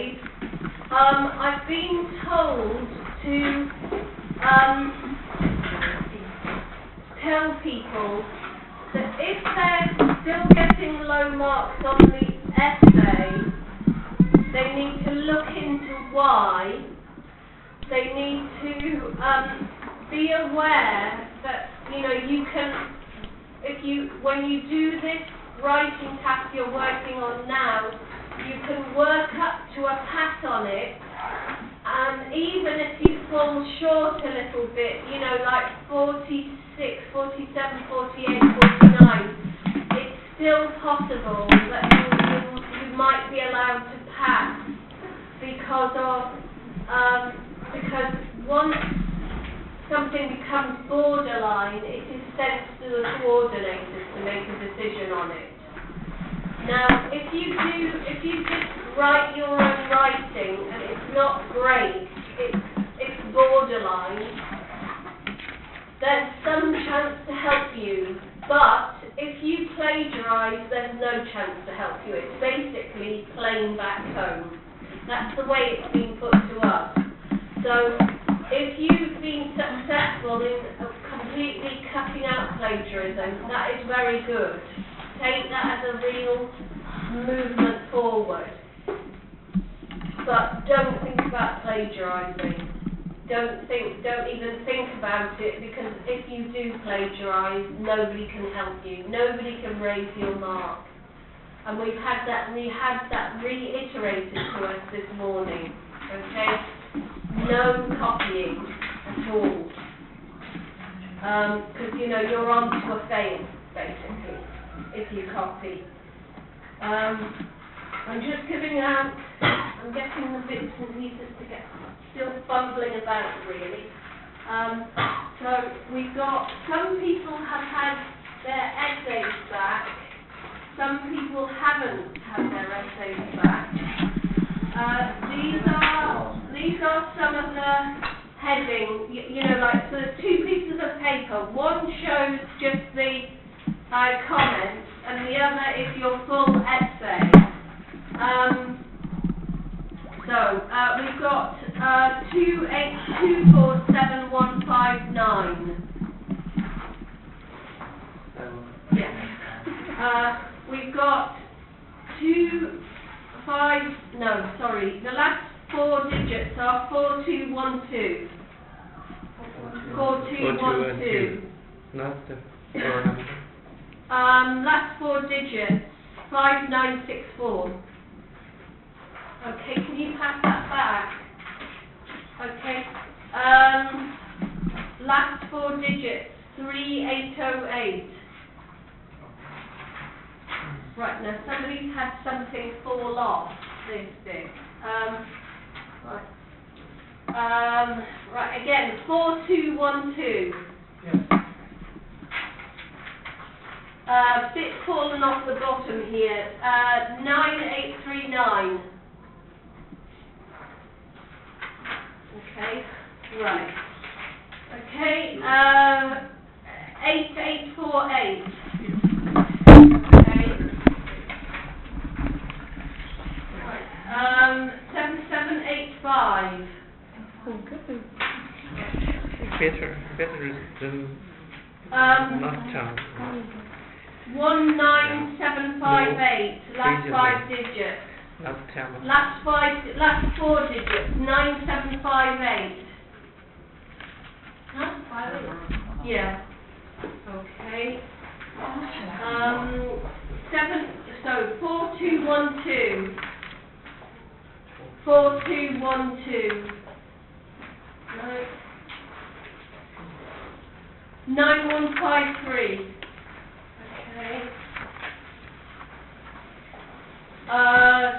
colleagues, I've been told to tell people that if they're still getting low marks on the essay, they need to look into why. They need to be aware that, you can, when you do this writing task you're working on now, you can work up to a pass on it, and even if you fall short a little bit, like 46, 47, 48, 49, it's still possible that you might be allowed to pass because once something becomes borderline, it is sent to the coordinators to make a decision on it. Now, if you just write your own writing and it's not great, it's borderline, there's some chance to help you. But if you plagiarise, there's no chance to help you. It's basically plain back home. That's the way it's been put to us. So if you've been successful in completely cutting out plagiarism, that is very good. Take that as a real movement forward. But don't think about plagiarising. Don't even think about it, because if you do plagiarise, nobody can help you. Nobody can raise your mark. And we had that reiterated to us this morning. Okay? No copying at all. Because you're on to a fail, basically, if you copy. I'm just giving out, I'm getting the bits and pieces to get, still fumbling about really. So we've got, some people have had their essays back, some people haven't had their essays back. These are some of the heading, like, so there's two pieces of paper. One shows just the comments, and the other is your full essay. We've got 28247159. Yeah. We've got the last four digits are 4212. 4212. Last four digits, 5964. Okay, can you pass that back? Okay. Last four digits, 3808. Right, now somebody's had something fall off this bit. Right, again, 4212. Yes. Bit fallen off the bottom here. 9839. Okay, right. Okay, 8848. Okay. Right. 7785. Oh, good. Better than last time. 19758. Last five digits. Last four digits. 9758. Huh? 58? Yeah. Okay. 4212. 4212. Right. 9153. Okay.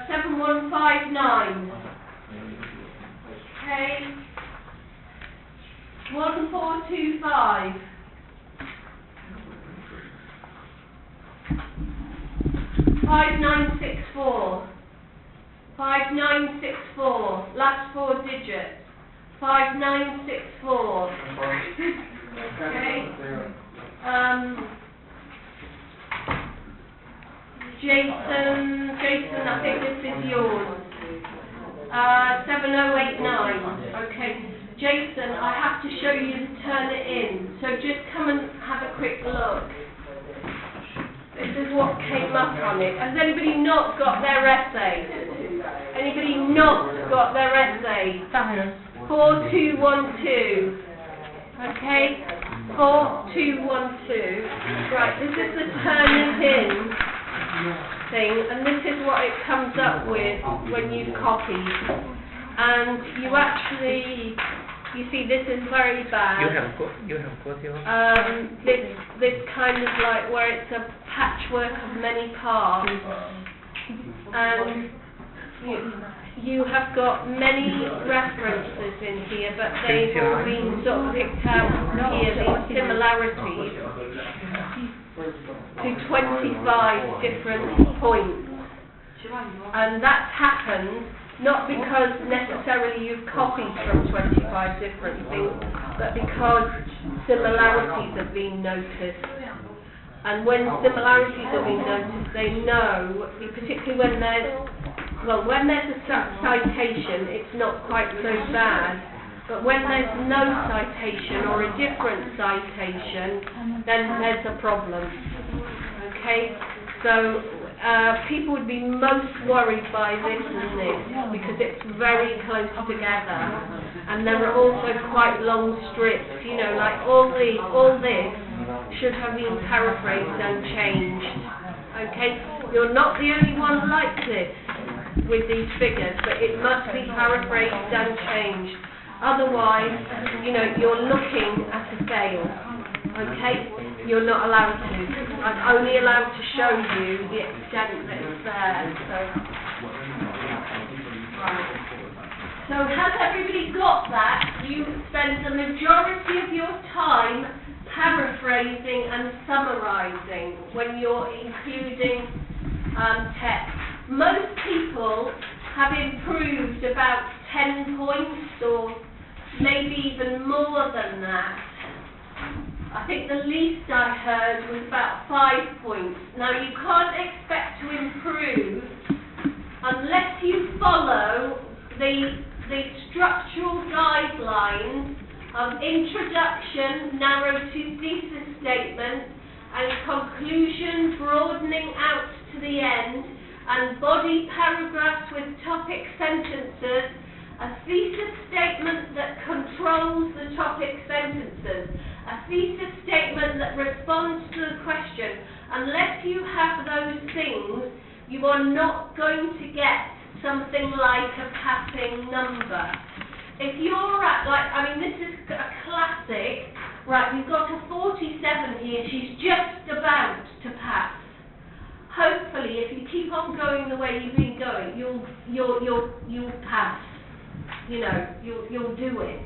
7159. Okay. 1425. 5964. 5964. Last four digits. 5964. Okay. Jason, I think this is yours. 7089. Okay. Jason, I have to show you to turn it in. So just come and have a quick look. This is what came up on it. Has anybody not got their essay? Anybody not got their essay? 4212. Okay? 4212. Right, this is the turn it in thing, and this is what it comes up with when you copy. And you actually, you see, this is very bad. You have got your. This kind of like where it's a patchwork of many parts, and you have got many references in here, but they've all been sort of picked out here, these similarities to 25 different points. And that's happened not because necessarily you've copied from 25 different things, but because similarities have been noticed. And when similarities have been noticed, they know, particularly when there's a citation, it's not quite so bad. But when there's no citation or a different citation, then there's a problem. Okay? So people would be most worried by this and this because it's very close together. And there are also quite long strips, you know, like all this should have been paraphrased and changed. Okay? You're not the only one like this with these figures, but it must be paraphrased and changed. Otherwise, you know, you're looking at a fail. Okay? You're not allowed to. I'm only allowed to show you the extent that it's there. So has everybody got that? You spend the majority of your time paraphrasing and summarising when you're including text. Most people have improved about 10 points or maybe even more than that. I think the least I heard was about 5 points. Now you can't expect to improve unless you follow the structural guidelines of introduction, narrow to thesis statement, and conclusion, broadening out to the end, and body paragraphs with topic sentences, a thesis statement that controls the topic sentences, a thesis statement that responds to the question. Unless you have those things, you are not going to get something like a passing number. If you're at, this is a classic, right, we've got a 47 here, she's just about to pass. Hopefully, if you keep on going the way you've been going, you'll pass. You know, you'll do it.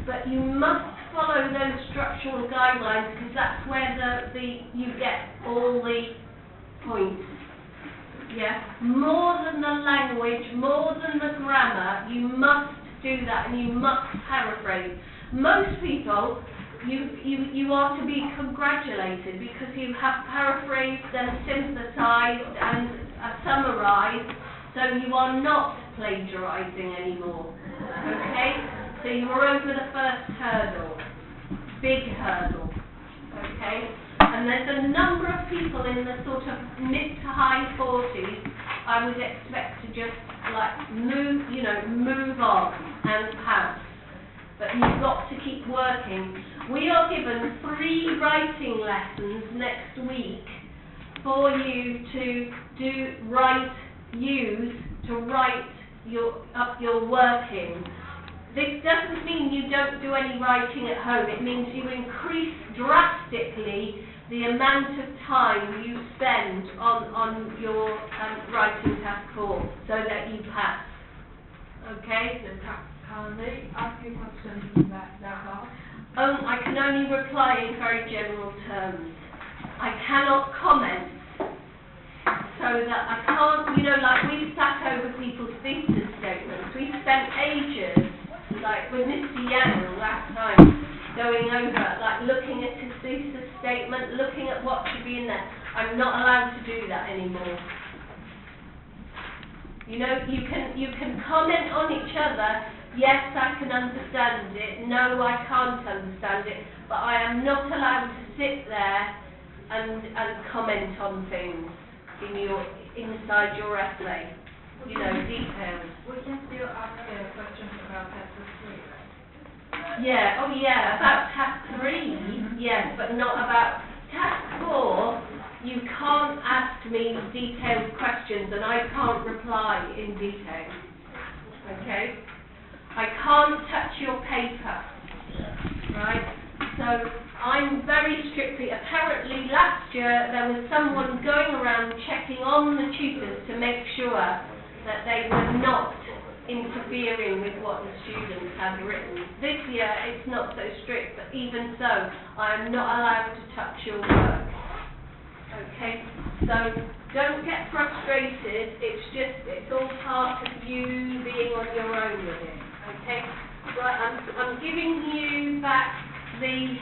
But you must follow those structural guidelines because that's where you get all the points. Yeah, more than the language, more than the grammar, you must do that and you must paraphrase. Most people, you are to be congratulated because you have paraphrased and synthesized and summarized, so you are not plagiarizing anymore. Okay? So you're over the first hurdle, big hurdle. Okay? And there's a number of people in the sort of mid to high 40s I would expect to just move on and pass. But you've got to keep working. We are given 3 writing lessons next week for you to write your working. This doesn't mean you don't do any writing at home. It means you increase drastically the amount of time you spend on your writing task course so that you pass. Okay? Can they ask you questions in that class? I can only reply in very general terms. I cannot comment. So that I can't, we sat over people's thesis statements. We spent ages, with Mr. Yang last time, going over, looking at his thesis statement, looking at what should be in there. I'm not allowed to do that anymore. You know, you can comment on each other. Yes, I can understand it. No, I can't understand it. But I am not allowed to sit there and comment on things inside your essay. You know, details. We can still ask questions about task 3, right? Yeah, oh yeah, about task 3, yes, but not about task 4. You can't ask me detailed questions and I can't reply in detail. Okay? I can't touch your paper. Right? So I'm very strictly, apparently last year there was someone going around checking on the tutors to make sure that they were not interfering with what the students had written. This year it's not so strict, but even so, I am not allowed to touch your work. Okay? So don't get frustrated, it's all part of you being on your own with it. Okay? Right, I'm giving you back the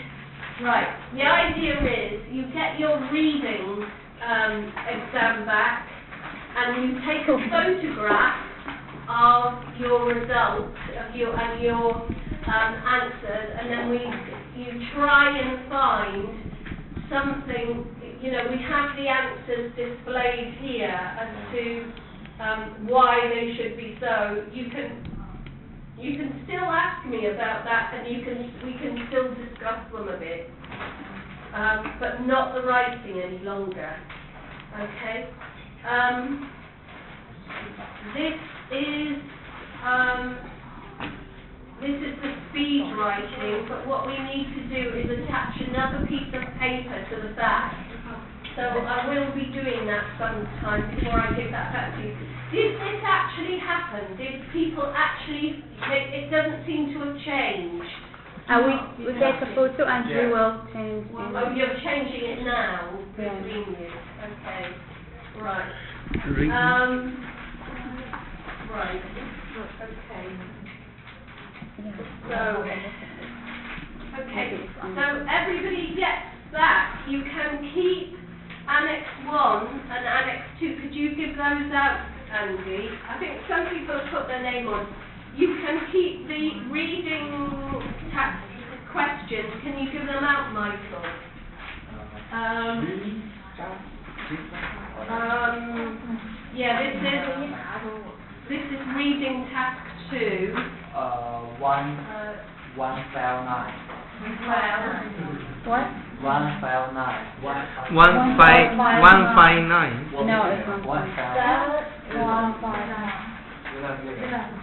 idea is you get your reading exam back and you take a photograph of your results of your answers, and then you try and find something. You know, we have the answers displayed here as to why they should be so. You can still ask me about that, and we can still discuss them a bit, but not the writing any longer. Okay. This is the speed writing, but what we need to do is attach another piece of paper to the back. So I will be doing that sometime before I give that back to you. Did this actually happen? Did people actually, it doesn't seem to have changed. We take a photo and we will change it. Oh, you're changing it now between you. Okay. Right. Right. Okay. So everybody gets that. You can keep Annex 1 and Annex 2. Could you give those out, Andy? I think some people have put their name on. You can keep the reading task questions. Can you give them out, Michael? Yeah, this is reading task 2. 159. What? 159. 159. No, it's not. 159.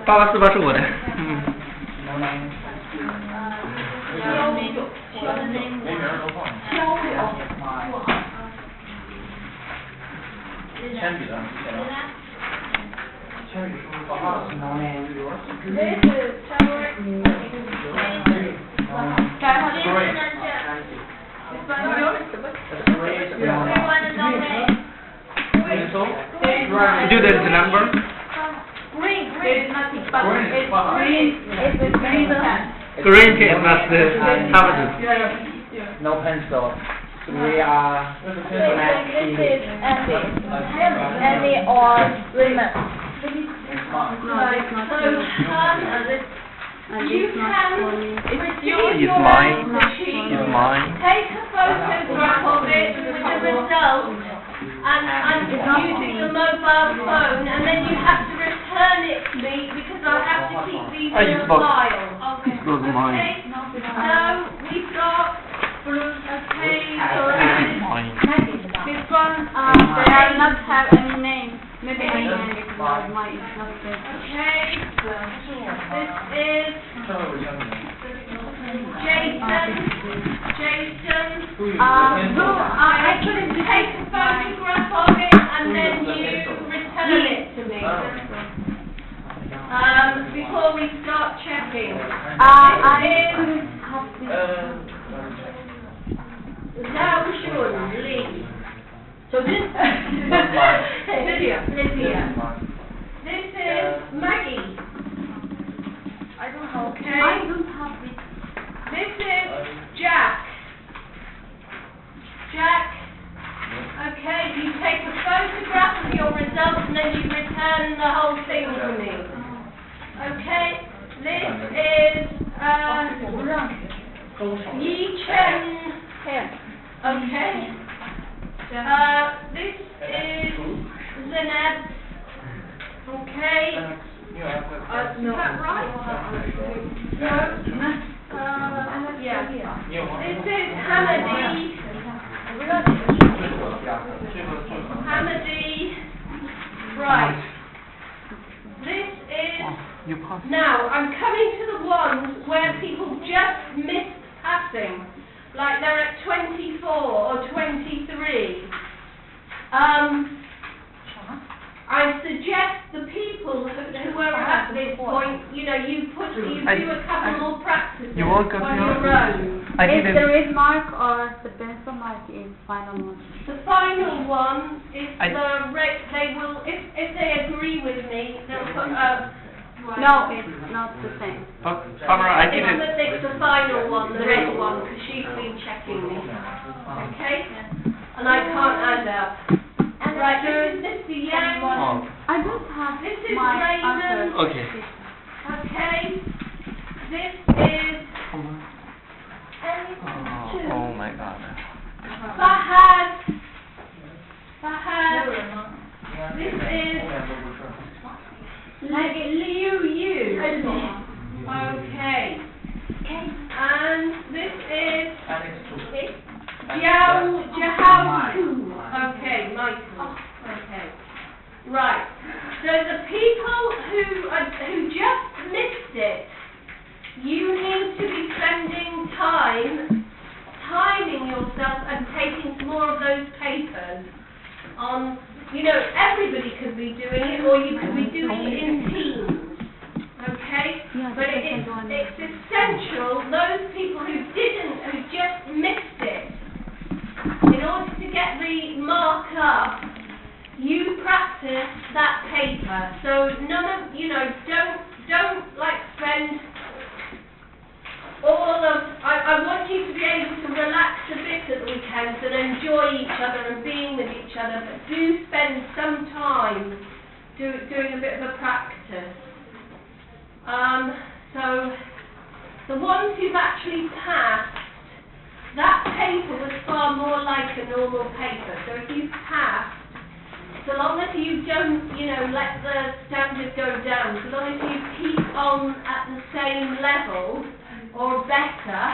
Papa是我的。铅笔的，铅笔书报告是no name. This is Do the number. green. It's Green is not the houses. No pencil. We are This is Andy or Raymond. You can It's mine. It's mine. take a photograph of it with the result and using the mobile phone, and then you have to return it to me because I have to keep these in a file. It's not mine. Okay? So we've got so It's mine. this one They are not have any name. Maybe I can because mine is not there. okay. This is Jason. I couldn't take a photograph of it and then you return it to me. Before we start checking. I couldn't have this. Now should Lee. So this Lydia. This is Maggie. I don't Yi Chen. Okay. This is Zeneb. Okay. Is that right? No. Yeah. This is Hamadi. Hamadi. Right. This is. You pass. Now, I'm coming to the ones where people just missed passing. Like they're at 24 or 23. I suggest the people who are at this point, you know, you do a couple more practices You won't on continue? your own. I If didn't. the red mark or the pencil mark is final one. The final one is I- they will, if they agree with me, they'll put No, it's not the same. Barbara, I didn't. It's the final one, the red one, because she's been checking me. Okay? And I can't add up. Right, this is Mr. Yang. Oh, I don't have This is my Raymond. answer. okay. Okay? This is Come on. Oh my God. Fahad. This is Liu Yu. Okay. And this is Jiao Ku. Okay, Michael. Okay. Right. So the people who just missed it, you need to be spending timing yourself and taking some more of those papers on, you know, everybody could be doing it or you could be doing it in teams. Okay? Yeah, But the it's second one. essential, those people who just missed it, in order to get the mark up, you practice that paper. So none of, you know, don't like spend all of, I want you to be able to relax a bit at the weekends and enjoy each other and being with each other, but do spend some time doing a bit of a practice. So the ones who've actually passed, that paper was far more like a normal paper. So if you passed, so long as you don't, you know, let the standard go down, so long as you keep on at the same level or better,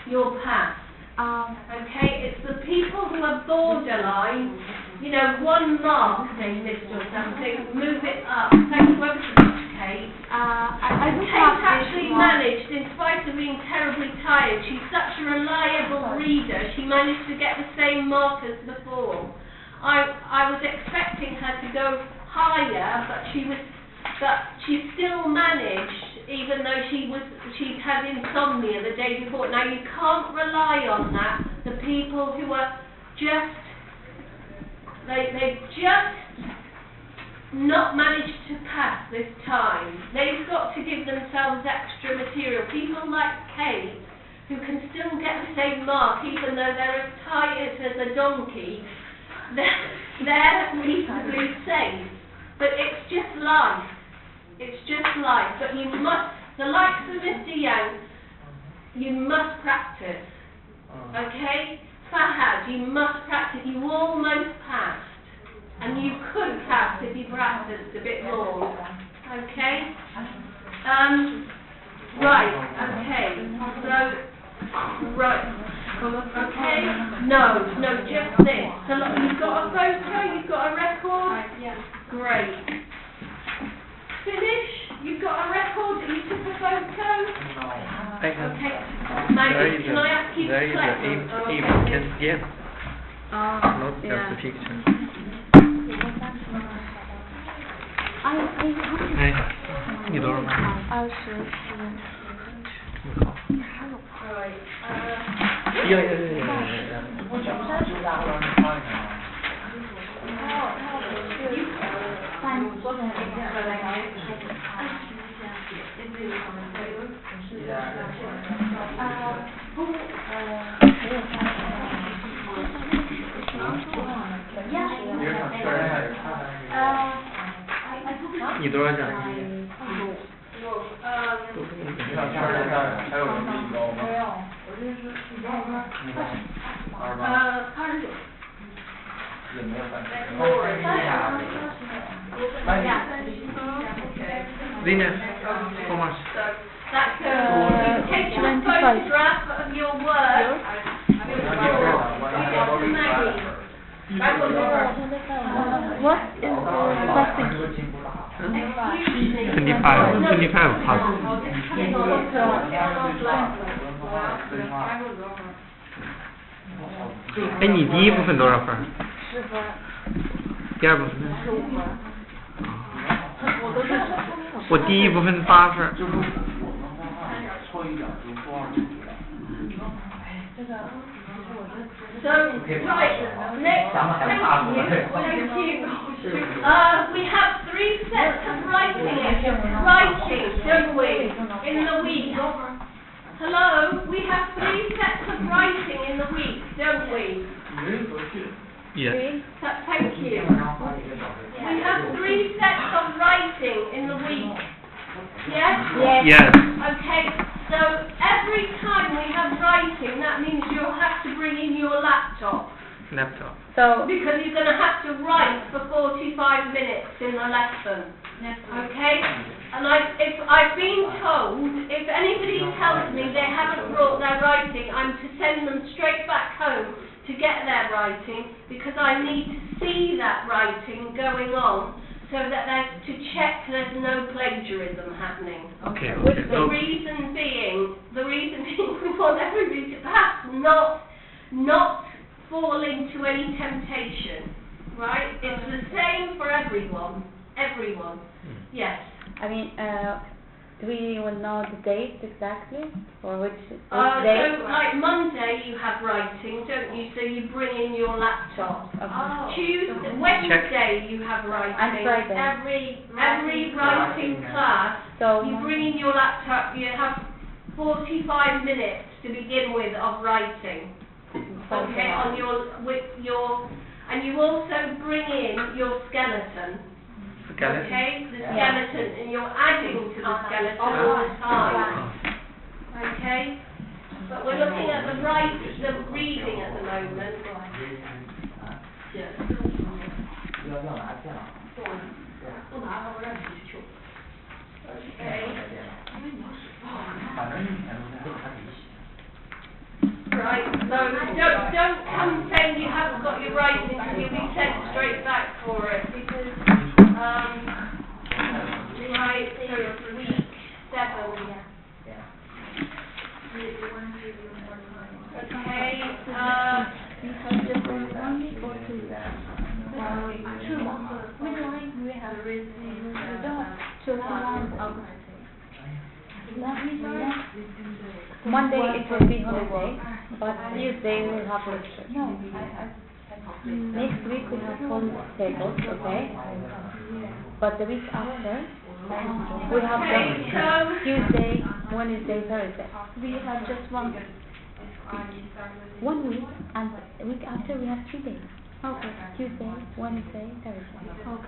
you'll pass. Okay, it's the people who are borderline, you know, 1 mark they missed or something, move it up. Thank you ever so much, Kate. I don't Kate have actually this one. managed, in spite of being terribly tired, she's such a reliable reader, she managed to get the same mark as before. I was expecting her to go higher, but she still managed, even though she'd had insomnia the day before. Now you can't rely on that. The people who are just, they've just not managed to pass this time. They've got to give themselves extra material. People like Kate, who can still get the same mark, even though they're as tired as a donkey, they're reasonably safe. But it's just life. It's just life. But you must, the likes of Mr. Yang, you must practice. Okay? Fahad, you must practice. You almost passed. And you could pass if you practiced a bit more. Okay? Right, okay. So, right. Okay? No, just this. So look, you've got a photo, you've got a record. Great. Finish? You've got a record that you took a photo? Okay. Maggie, can I ask you to collect them? Oh, okay. Yes. Not just yeah. the picture. I 你多少码？ 20你多少奖？还有什么礼包吗？也没有关系。 Venus, how much? So that's going to take a photograph of your work. What is the costing? 25 plus. 哎，你第一部分多少分？第二部分呢？我第一部分8分。 So, right, next, thank you. We have 3 sets of writing, don't we, in the week? Hello, we have 3 sets of writing in the week, don't we? Yes. Thank you. We have 3 sets of writing in the week. Yes? Yes. Okay, so every time we have writing, that means you'll have to bring in your laptop. Laptop. So, Because you're going to have to write for 45 minutes in the lesson. Okay? And I've been told, if anybody tells me they haven't brought their writing, I'm to send them straight back home to get their writing, because I need to see that writing going on, so that to check there's no plagiarism happening. Okay. The reason being we want everybody to perhaps not fall into any temptation, right? It's the same for everyone. Yes. I mean, we will know the date exactly, or which day? So, like Monday you have writing, don't you? So you bring in your laptop. Okay. Wednesday you have writing. And Friday. Every writing class, So, you bring in your laptop. You have 45 minutes to begin with of writing. Okay, and you also bring in your skeleton. Okay, the skeleton, and you're adding to the skeleton all the time. Okay, but we're looking at the reading at the moment. Okay. Right, so don't come saying you haven't got your writing, because you'll be sent straight back for it, because, right, so week 7. Okay, we have just 1 week or 2? 2 months. We have Monday it will be holiday, but Tuesday we will have lecture. No, next week we have home tables, okay? But the week after, we have just Tuesday, Wednesday, Thursday. We have just 1 week, and the week after we have 3 days. Okay. Tuesday, Wednesday, Thursday. Okay.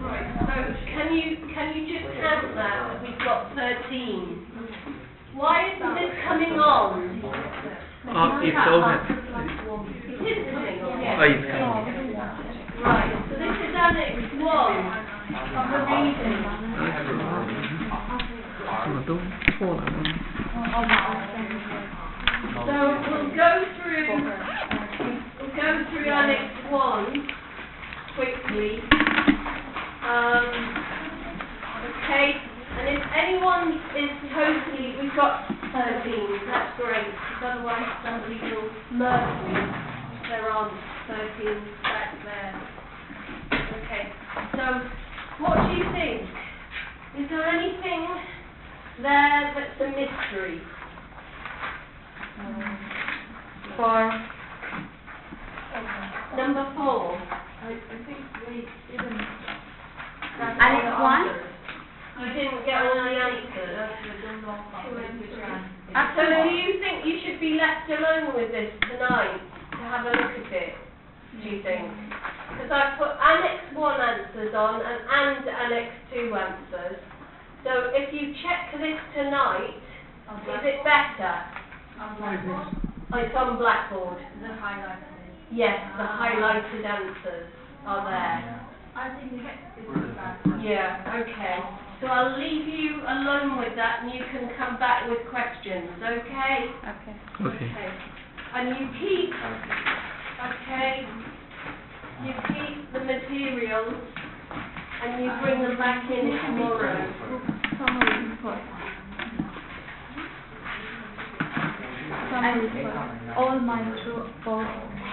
right, so can you just count that we've got 13? Why isn't this coming on? Oh, it's open. It is coming on. Oh, it's coming. Right, so this is Annex 1 of the reading. 怎么都错了呢？ So we'll go through Annex 1 quickly. Okay, and if anyone is totally, we've got 13, that's great, because otherwise somebody will murder me. There aren't 13 back there. Okay, so what do you think? Is there anything there that's a mystery? For Number 4. I think we didn't. Annex 1? You didn't get all the answers. So Actually, do you think you should be left alone with this tonight to have a look at it? Do you think? because I've put Annex 1 answers on and Annex 2 answers. So if you check this tonight, is it better? Oh, it's on Blackboard. The highlighted. Yes, the highlighted answers are there. I think this is bad. Yeah, okay. So I'll leave you alone with that and you can come back with questions, okay? Okay. Okay. And you keep, okay, you keep the materials and you bring them back in tomorrow. Summary report. Summary report. All my true false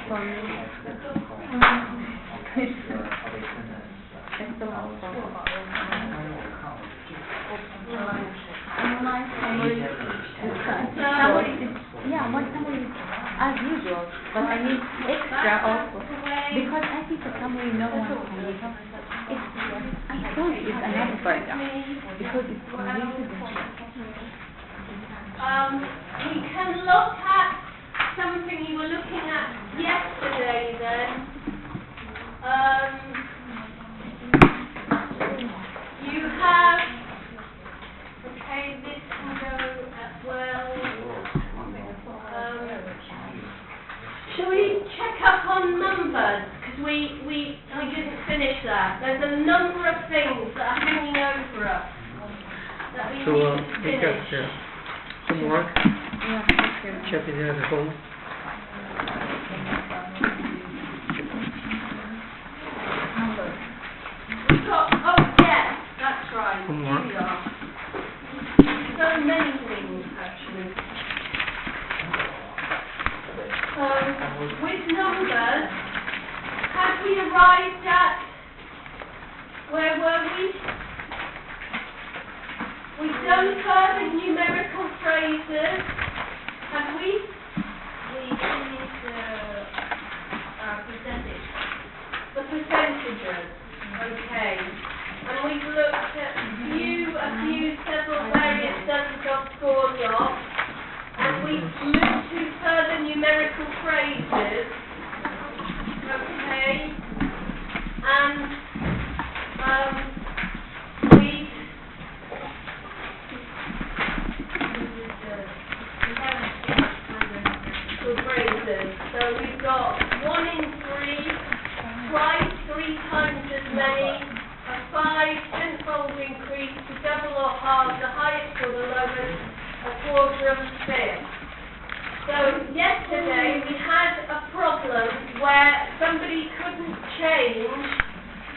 summary. That's the one for. My summary. Yeah, my summary is as usual, but I need extra also because I think the summary no one can give. I told you it's another paragraph because it's completely different. We can look at something you were looking at yesterday then. You have, okay, this can go as well. Shall we check up on numbers? Because we didn't finish that. There's a number of things that are hanging over us that we So need to we finish. got homework. Yeah, okay. Check it out at home. Numbers. We've got, oh yes, that's right. Homework. Here we are. So many things actually. With numbers, have we arrived at, where were we? We've done further numerical phrases, have we? We finished percentage. The percentages, okay. And we've looked at several various dozens of score lots, and we've moved to further numerical phrases, okay. And we've phrases. So we've got 1 in 3, twice, 3 times as many, a 5, 10-fold increase, to double or halve, the highest or the lowest, a quarter of a fifth. So yesterday we had a problem where somebody couldn't change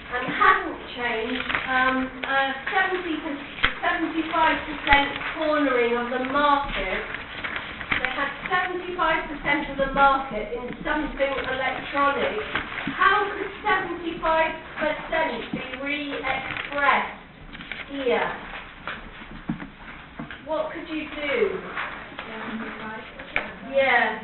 and hadn't changed 75% cornering of the market. They had 75% of the market in something electronic. How could 75% be re-expressed here? What could you do? Yeah.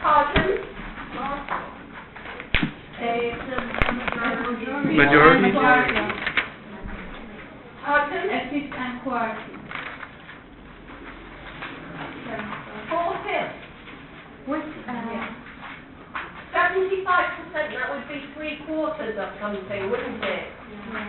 Pardon? Majority. Pardon? A fifth and quarter. 4/5. What, 75%, that would be 3/4 of something, wouldn't it?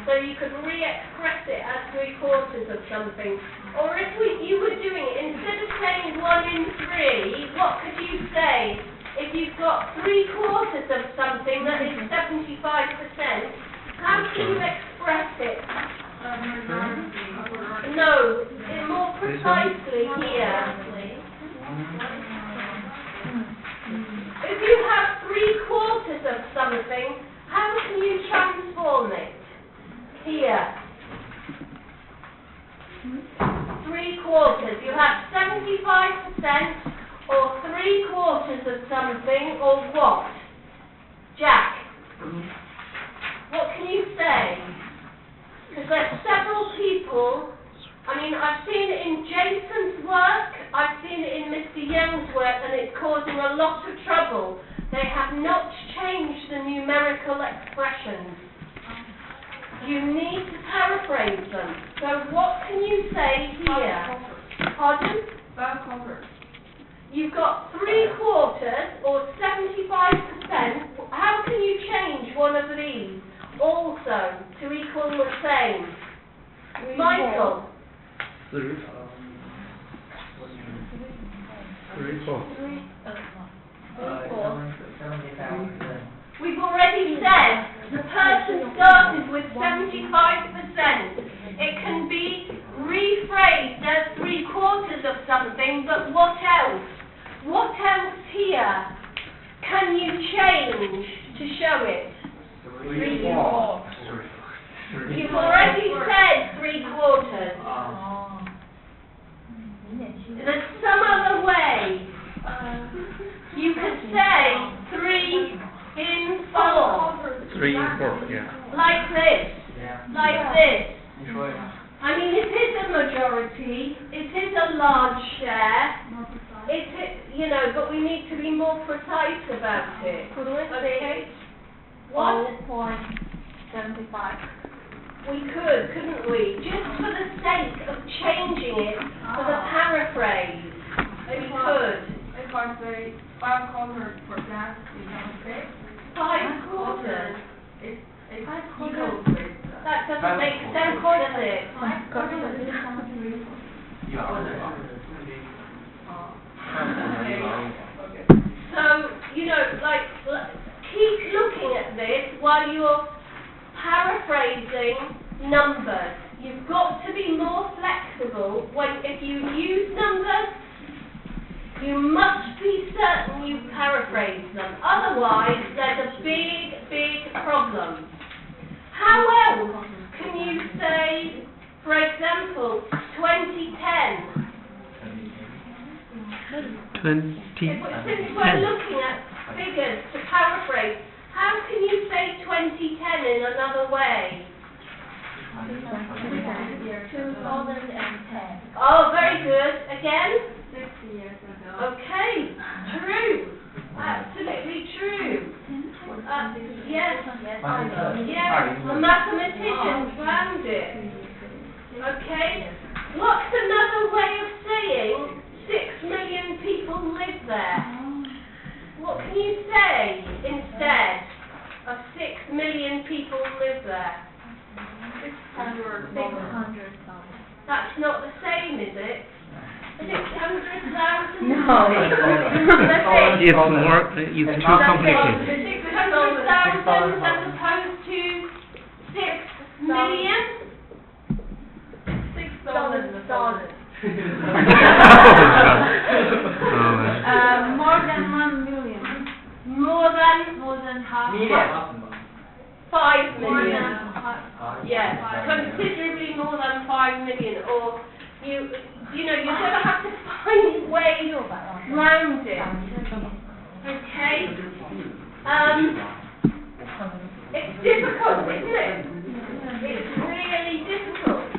So you could re-express it as 3/4 of something. Or if you were doing it, instead of saying 1 in 3, what could you say? If you've got 3/4 of something that is 75%, how can you express it? No, more precisely here. If you have 3/4 of something, how can you transform it? Here. 3/4. You have 75% or 3/4 of something or what? Jack? What can you say? Because there's several people. I mean, I've seen it in Jason's work, I've seen it in Mr. Young's work, and it's causing a lot of trouble. They have not changed the numerical expressions you need to paraphrase them. So what can you say here? Pardon? You've got 3/4 or 75%. How can you change one of these also to equal the same? Michael? 75%. We've already said the person started with 75%. It can be rephrased as 3/4 of something, but what else? What else here can you change to show it? 3/4. You've already said 3/4. There's some other way. You could say 3 in 4. 3 and 4, yeah. Like this. Like this. You sure? I mean, it is a majority. It is a large share. It is, you know, but we need to be more precise about it. Okay? What? 0.75. We could, couldn't we? Just for the sake of changing it for the paraphrase. We could. If I say 5/4%, becomes 6. 5/4. It Five equals quarters. 6. That doesn't make sense, does it? You are So, you know, like, keep looking at this while you're paraphrasing numbers. You've got to be more flexible. If you use numbers, you must be certain you paraphrase them. Otherwise, there's a big, big problem. How else can you say, for example, 2010? 20. Since we're looking at figures to paraphrase, how can you say 2010 in another way? 2010. Oh, very good. Again? 60 years ago. Okay, true. Absolutely true. Yes, the mathematicians found it. Okay, what's another way of saying 6 million people live there? What can you say instead of 6 million people live there? 600,000. That's not the same, is it? 600,000? No. It's more, it's too complicated. 600,000 as opposed to 6 million? 6,000. Oh, More than 1 million. More than half. 5 More million. than half. Yes, considerably more than 5 million. Or you know, you're going to have to find ways around it. Okay? It's difficult, isn't it? It's really difficult.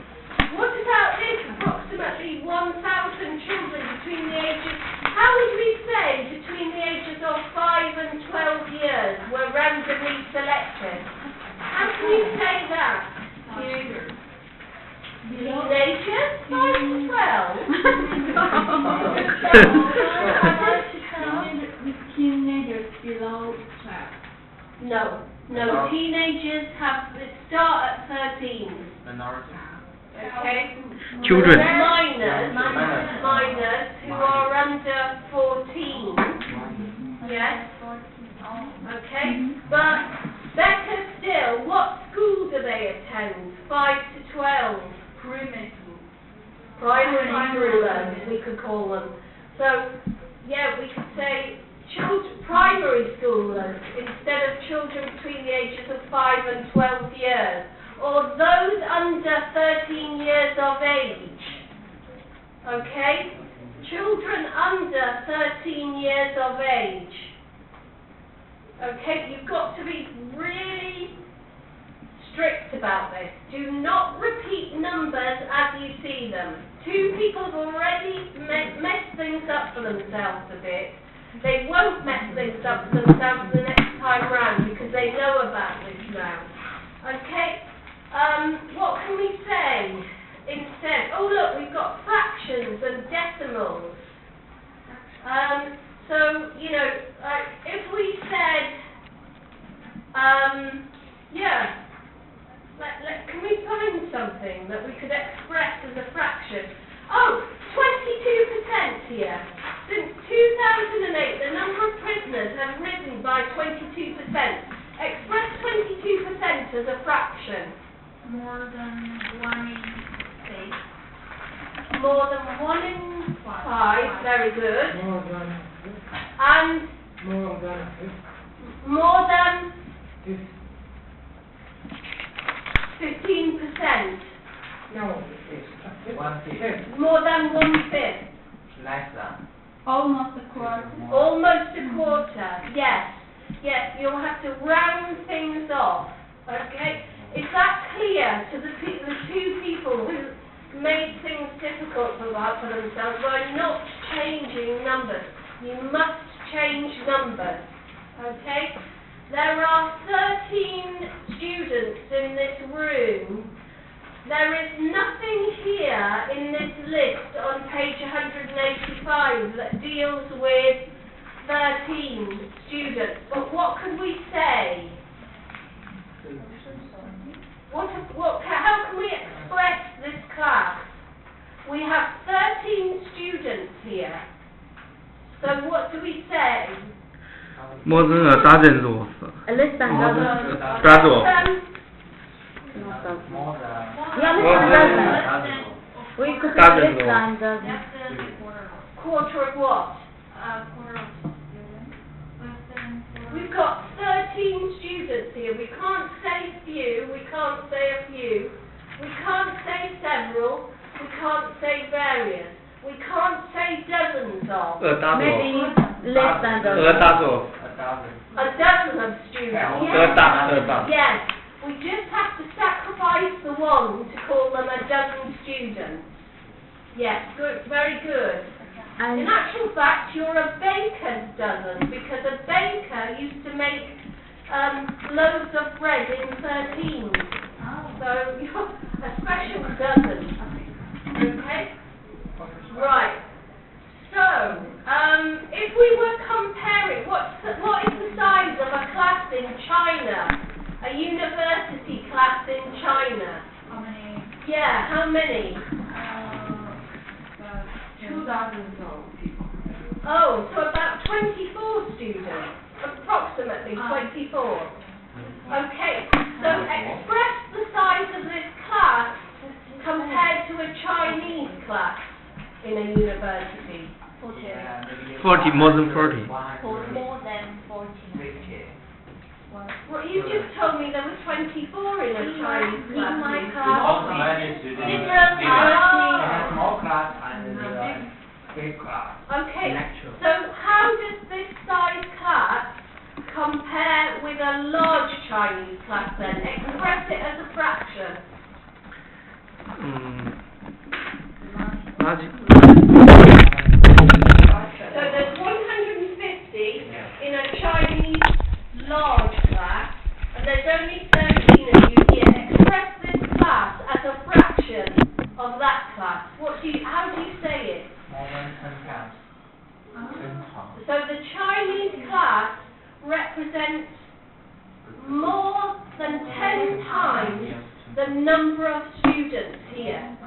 What about this? Approximately 1,000 children between the ages, how would we say between the ages of 5 and 12 years were randomly selected? How can you say that? Teenagers? 5 to 12? Teenagers below 12. No, teenagers start at 13. Minority. Okay? Children. Minors who are under 14. Yes? Okay? But better still, what school do they attend? 5 to 12? Primary school. Primary schoolers, we could call them. So, yeah, we could say primary schoolers instead of children between the ages of 5 and 12 years. Or those under 13 years of age. Okay? Children under 13 years of age. Okay, you've got to be really strict about this. Do not repeat numbers as you see them. 2 people have already messed things up for themselves a bit. They won't mess things up for themselves the next time round because they know about this now. Okay? What can we say instead? Oh look, we've got fractions and decimals. So, you know, if we said, yeah, can we find something that we could express as a fraction? Oh, 22% here. Since 2008, the number of prisoners have risen by 22%. Express 22% as a fraction. More than 1 in 6. More than 1 in 5, very good. More than And more than this. 15%. No, it's 1/5. More than 1/5. Less than. Almost a quarter. Almost a quarter. Yes. Yes, you'll have to round things off. Okay? Is that clear to the two people who made things difficult for themselves by not changing numbers? You must change numbers. Okay? There are 13 students in this room. There is nothing here in this list on page 185 that deals with 13 students. But what could we say? How can we express this class? We have 13 students here. So what do we say? More than a dozen rows. Less than dozen. Dozen. Not dozen. More than. Yeah, less More than than dozen. We could say dozen less rows. than dozen. Less than a quarter. Quarter of what? Quarter of students. Less than quarter. We've got 13 students here. We can't say few, we can't say a few, we can't say several, we can't say various, we can't say dozens of. A dozen. Maybe less than A dozen. dozen. A dozen. A dozen of students. A dozen. Yes. We just have to sacrifice the one to call them a dozen students. Yes, good, very good. In And actual fact, you're a baker's dozen, because a baker used to make loaves of bread in 13. So you're a special dozen. Okay? Right. So, if we were comparing, what is the size of a class in China? A university class in China? How many? Yeah, how many? 2,000 people. Oh, so about 24 students, approximately 24. Okay, so express the size of this class compared to a Chinese class in a university. 40, more than 40. More than 40. 50. Well, you just told me there were 24 in a Chinese class. In my Most class. many students. Different They have class. small class and big class. Okay, Lecture. so how does this size class compare with a large Chinese class then? Express it as a fraction. Large. So there's 150 in a Chinese large class, and there's only 13 of you here. Express this class as a fraction of that class. How do you say it? More than 10 times. 10 times. So the Chinese class represents more than 10 times the number of students here.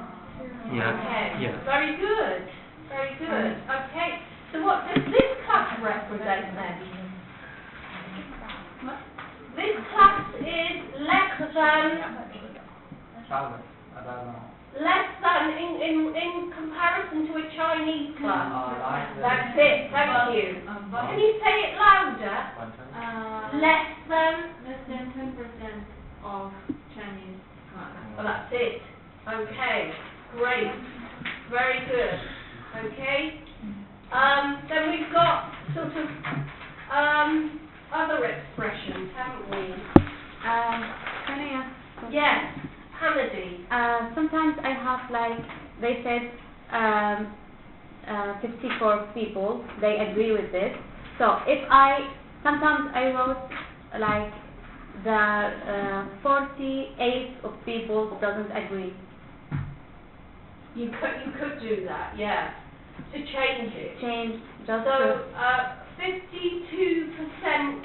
Yeah. Okay, Yeah. very good, very good. Okay, so what does this class represent then? This class is less than, Thousand. I don't know. in comparison to a Chinese class. Like That's it, thank you. Can you say it louder? Less than, Less than 10% of Chinese class. well that's it. Okay, great, very good. Okay, then we've got sort of, other expressions, haven't we? can I ask? something? Yes, Hamidi. Sometimes I have like they said 54 people. They agree with this. So if sometimes I wrote like the 48 of people doesn't agree. You could do that, yeah, to change it. Change just So, to 52%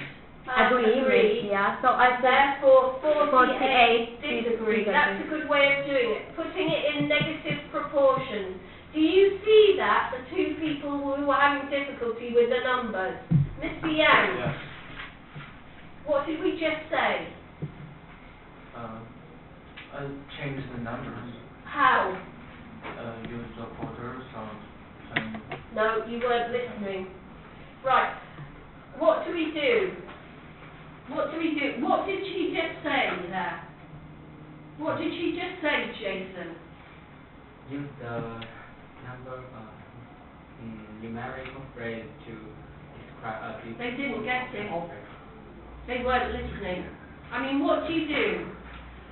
agree with, yeah. So I said therefore 48 48 disagree. disagree. That's a good way of doing it, putting it in negative proportions. Do you see that, the two people who are having difficulty with the numbers? Mr. Yang, Yes. what did we just say? I changed the numbers. How? Use the quarters and No, you weren't listening. Right, what do we do? What do we do? What did she just say there? What did she just say, Jason? use the number numerical phrase to describe a people. They didn't get it. They weren't listening. I mean, what do you do?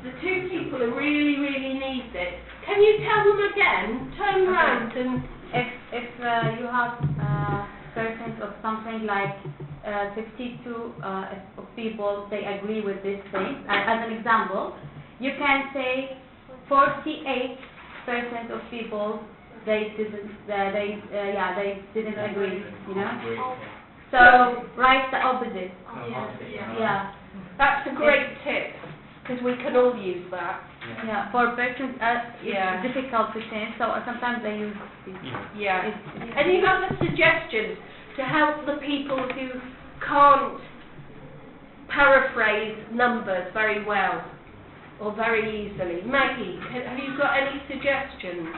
The two people who really, really need it. Can you tell them again? Turn round and... if you have percent of something like 52 of people they agree with this thing, as an example, you can say 48% of people they didn't agree, you know. So write the opposite. Yeah. That's a great tip, because we can all use that. Yeah, for persons Yeah. it's difficult to change, so sometimes they use this. Yeah. It's- Any other suggestions to help the people who can't paraphrase numbers very well or very easily? Maggie, have you got any suggestions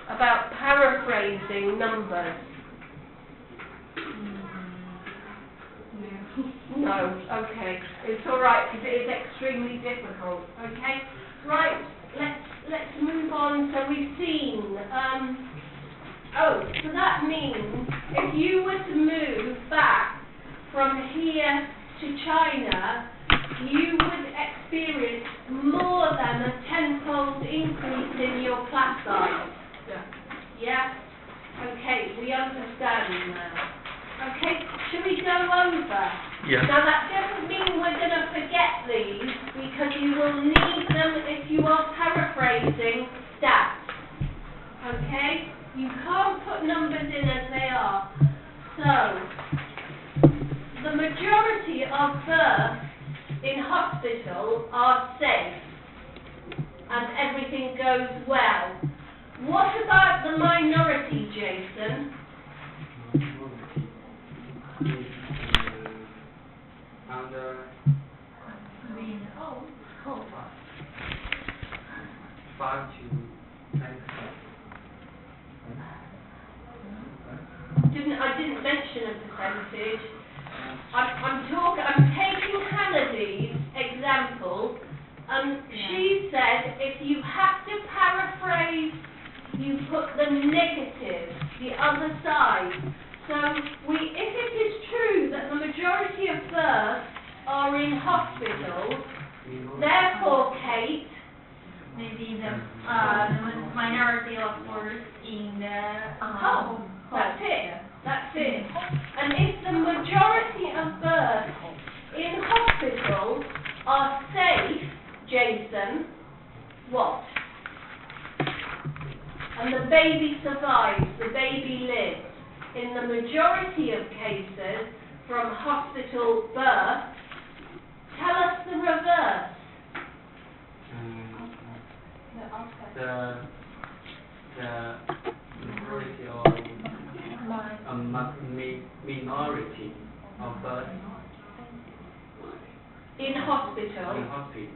about paraphrasing numbers? No, okay. It's all right because it is extremely difficult. Okay, right. Let's move on. So we've seen. So that means if you were to move back from here to China, you would experience more than a tenfold increase in your class size. Yeah. Okay, we understand now. Okay, should we go over? Yeah. Now that doesn't mean we're going to forget these, because you will need them if you are paraphrasing stats. Okay? You can't put numbers in as they are. So, the majority of births in hospital are safe and everything goes well. What about the minority, Jason? Under 5 to 10%. I didn't mention a percentage. I'm taking Hannady's example. She said if you have to paraphrase, you put the negative, the other side. So if it is true that the majority of births are in hospital, therefore, Kate, Maybe the minority of births in the home. That's it. That's it. And if the majority of births in hospital are safe, Jason, what? And the baby survives, the baby lives. In the majority of cases from hospital birth, tell us the reverse. The majority of minority of births In hospital, in hospital unsafe.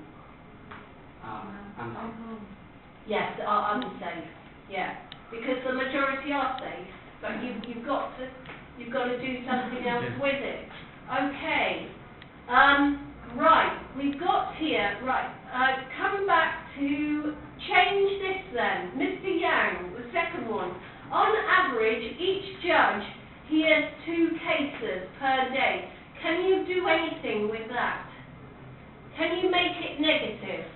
yes, are unsafe. Yeah, because the majority are safe, but you've got to do something else with it. Okay. Right, we've got here, come back to change this then. Mr. Yang, the second one. On average, each judge hears 2 cases per day. Can you do anything with that? Can you make it negative?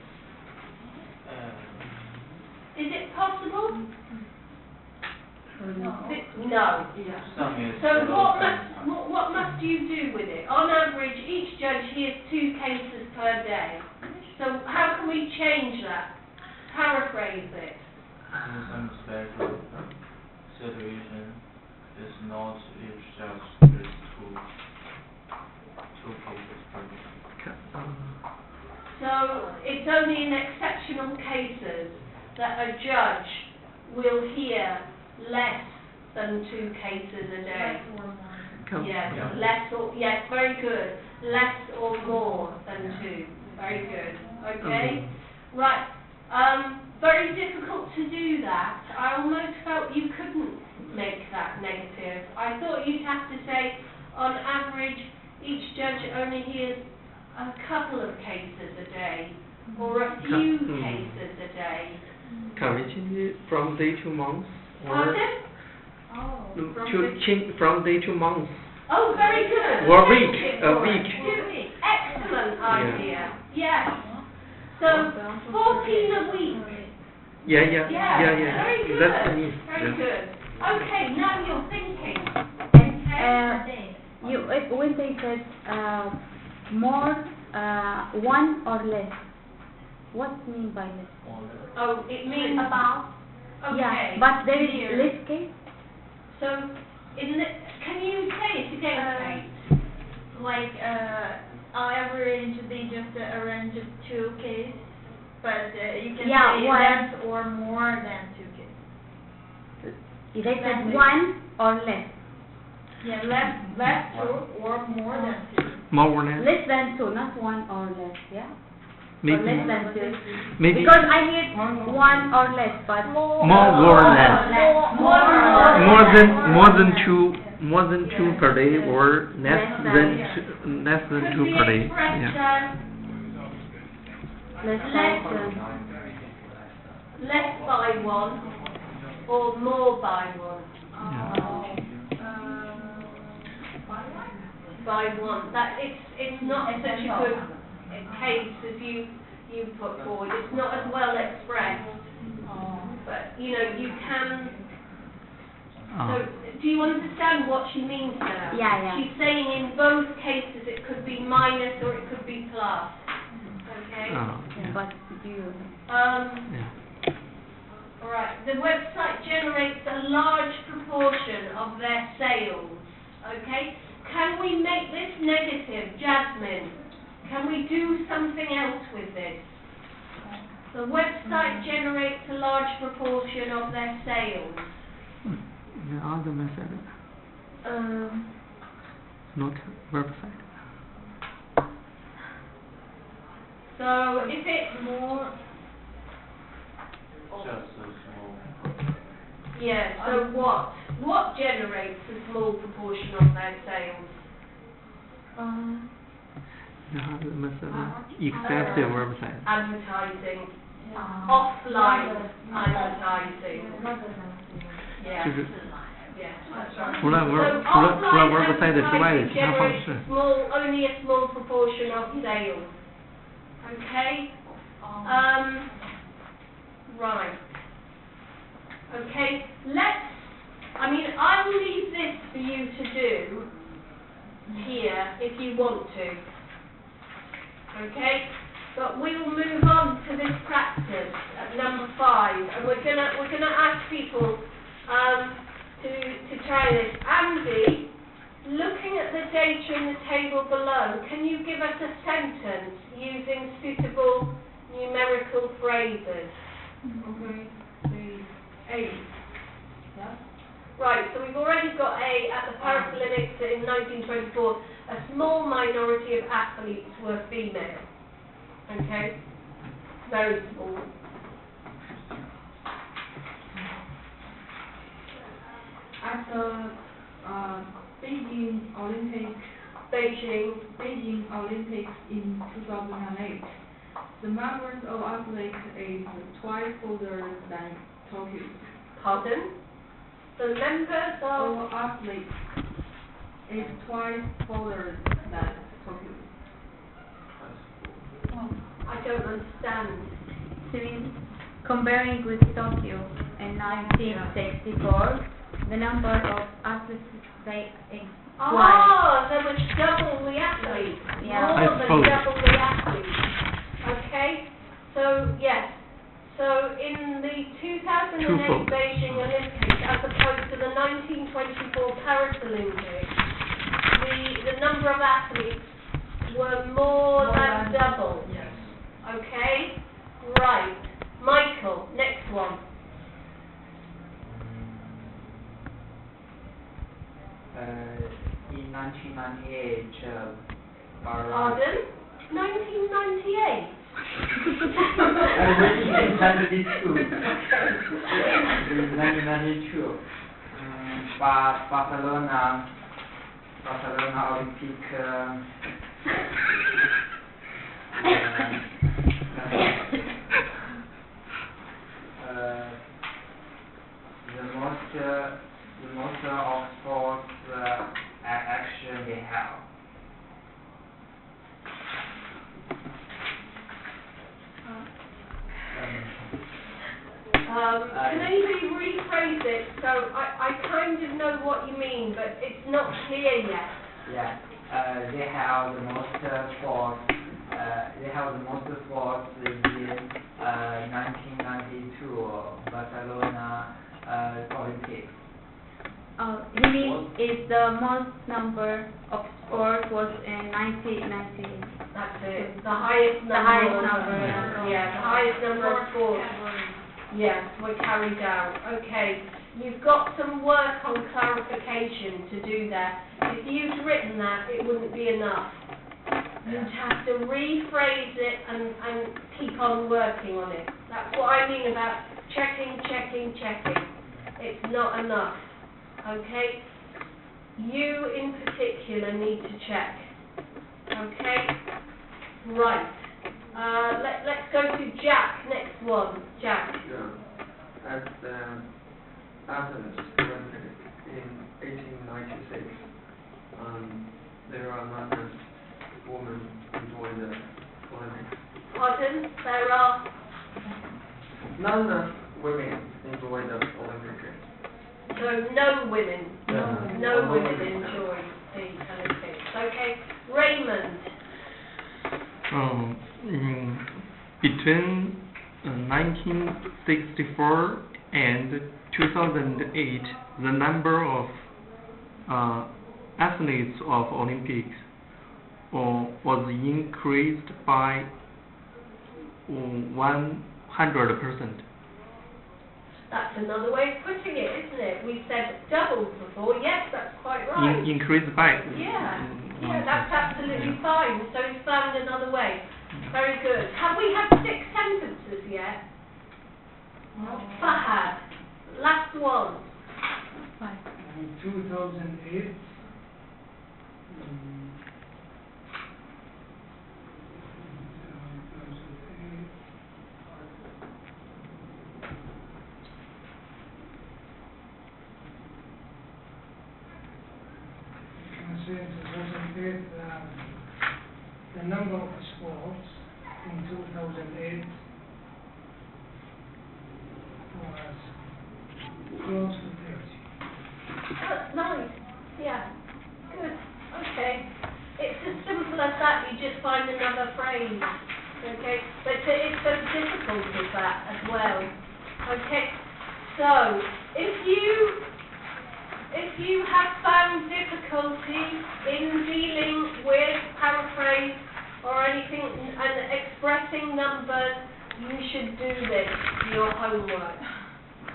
Is it possible? No. Some is So what What must you do with it? On average, each judge hears 2 cases per day. So how can we change that? Paraphrase it. In some special situation, it's not each judge hears two cases per day. So it's only in exceptional cases that a judge will hear less than 2 cases a day. Yes, Yeah. less or, yes, very good. Less or more than 2. Very good. Okay? Right. Very difficult to do that. I almost felt you couldn't make that negative. I thought you'd have to say, on average, each judge only hears a couple of cases a day, or a few cases a day. Can we change it from day to month? Pardon? To change from day to month. Oh, very good. Or Thank week, you a for week. it. Excellent idea. Yes. So 14 a week. Yeah. Very good. That's the need. Very Yeah. good. Okay, now you're thinking. When they said more, 1 or less, what mean by less? Oh, it means about. Okay. Yeah, but there is Here. less case. So, can you say it again, Kate? Like, on average, they just arrange 2 cases, but you can Yeah, say one. less or more than 2 cases. They said That's it. 1 or less. Yeah, less 2 or more than 2. More or less. Less than 2, not 1 or less, yeah? Or Maybe. less than 2. Maybe. Because I hear 1 or less, but More or less. More than two per day, or less than Could 2 be per day. expressed Yeah. as less than less by 1 or more by 1. By 1. That it's not such a good case as you put forward. It's not as well expressed. But you can. So, do you understand what she means there? Yeah. She's saying in both cases it could be minus or it could be plus. Okay. but do you? Yeah. Alright, the website generates a large proportion of their sales. Okay? Can we make this negative, Jasmine? Can we do something else with this? The website generates a large proportion of their sales. The other method, not website. So if it's more, Just a small. yeah, so what generates a small proportion of their sales? The other method, except the website. Advertising. Offline advertising. Yeah. 就是 Yeah, that's right. 除了 offline website 之外的 advertising 其他方式。 generates only a small proportion of sales. Okay? Right. Okay, I'll leave this for you to do here if you want to. Okay? But we will move on to this practice at number 5, and we're gonna ask people to try this. Andy, looking at the data in the table below, can you give us a sentence using suitable numerical phrases? Okay, A. Yeah. Right, so we've already got A at the Paralympics in 1924. A small minority of athletes were female. Okay? Very small. At the Beijing Olympics in 2008, the members of athletes is twice older than Tokyo. Pardon? The members of... athletes is twice older than Tokyo. I don't understand. So comparing with Tokyo in 1964, the number of athletes Ah, there was double the athletes. Yeah. More I than suppose. double the athletes. Okay? So, yes. So, in the 2008 Twofold. Beijing Olympics, as opposed to the 1924 Paris Olympics, the number of athletes were more than double. Yes. Okay? Right. Michael, next one. In 1998, Pardon? 1998? in 1992, Barcelona Olympic the most of sports action they have. Can anybody rephrase it? So I kind of know what you mean, but it's not clear yet. Yeah, they have the most sports. They have the most sports in 1992 Barcelona Olympics. He means is the most number of sports was in 1990. That's it. The highest number. The highest of- number. Yeah, the highest number of sports. Yes, were carried out. Okay. You've got some work on clarification to do there. If you'd written that, it wouldn't be enough. You'd have to rephrase it and keep on working on it. That's what I mean about checking. It's not enough. Okay? You in particular need to check. Okay? Right. Let's go to Jack. Next one. Jack. Yeah. At Athens Olympics in 1896, there are not enough women enjoying the Olympics. Pardon? There are... Not enough women enjoy the Olympic Games. So no women. Yeah. No women enjoy the Olympics. Okay. Raymond. Between 1964 and 2008, the number of athletes of Olympics was increased by 100%. That's another way of putting it, isn't it? We said doubled before. Yes, that's quite right. Increased by. Yeah, that's absolutely fine. So we found another way. Very good. Have we had 6 sentences yet? Fahad, last one. In 2008, the number of sports in 2008 was close to 30. Nice. Yeah. Good. Okay. It's as simple as that. You just find another phrase. Okay. But it's so difficult with that as well. Okay. So if you have found difficulty in dealing with paraphrase or anything and expressing numbers, you should do this for your homework.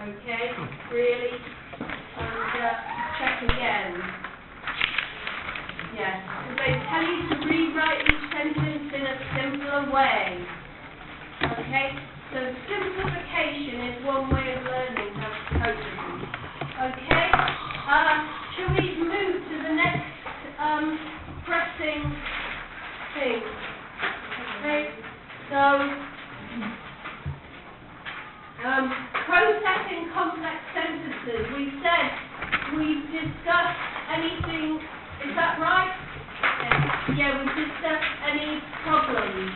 Okay? Really? And check again. Yes. Because they tell you to rewrite each sentence in a simpler way. Okay? So simplification is one way of learning how to cope with them. Okay? Shall we move to the next pressing thing? Okay? So, processing complex sentences. We said we discussed anything, is that right? Yeah, we discussed any problems.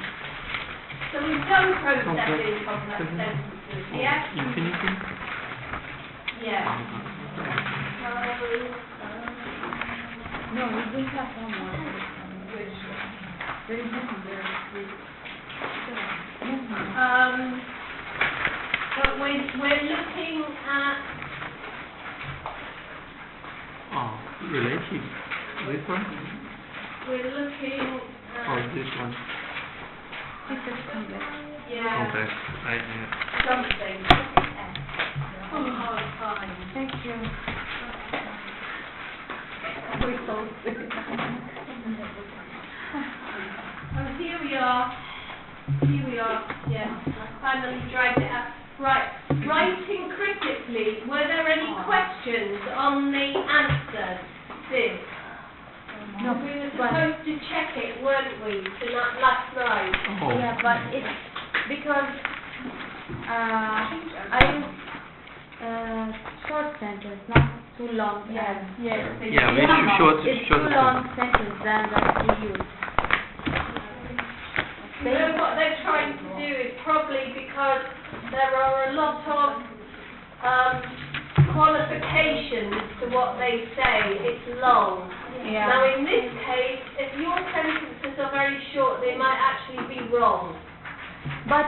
So we've done processing complex sentences, yeah? Infinitive? Yeah. No, we have one more. Which, There is nothing there. But we're looking at, Oh, relative. This one we're looking or at, this one? This is complex. yeah, Complex. something. Oh, fine. Thank you. We solved it. Oh, here we are. Here we are. Yes, I finally dragged it up. Right. Writing critically. Were there any questions on the answer? Sid? No, We were but, supposed to check it, weren't we, tonight, last night? Oh. yeah, but it's because, I use, short sentence, not too long. yes. Yeah, we should short It's short too long sentence than that we use. You know what they're trying to do is probably because there are a lot of qualifications to what they say. It's long. Yeah. Now in this case, if your sentences are very short, they might actually be wrong. But,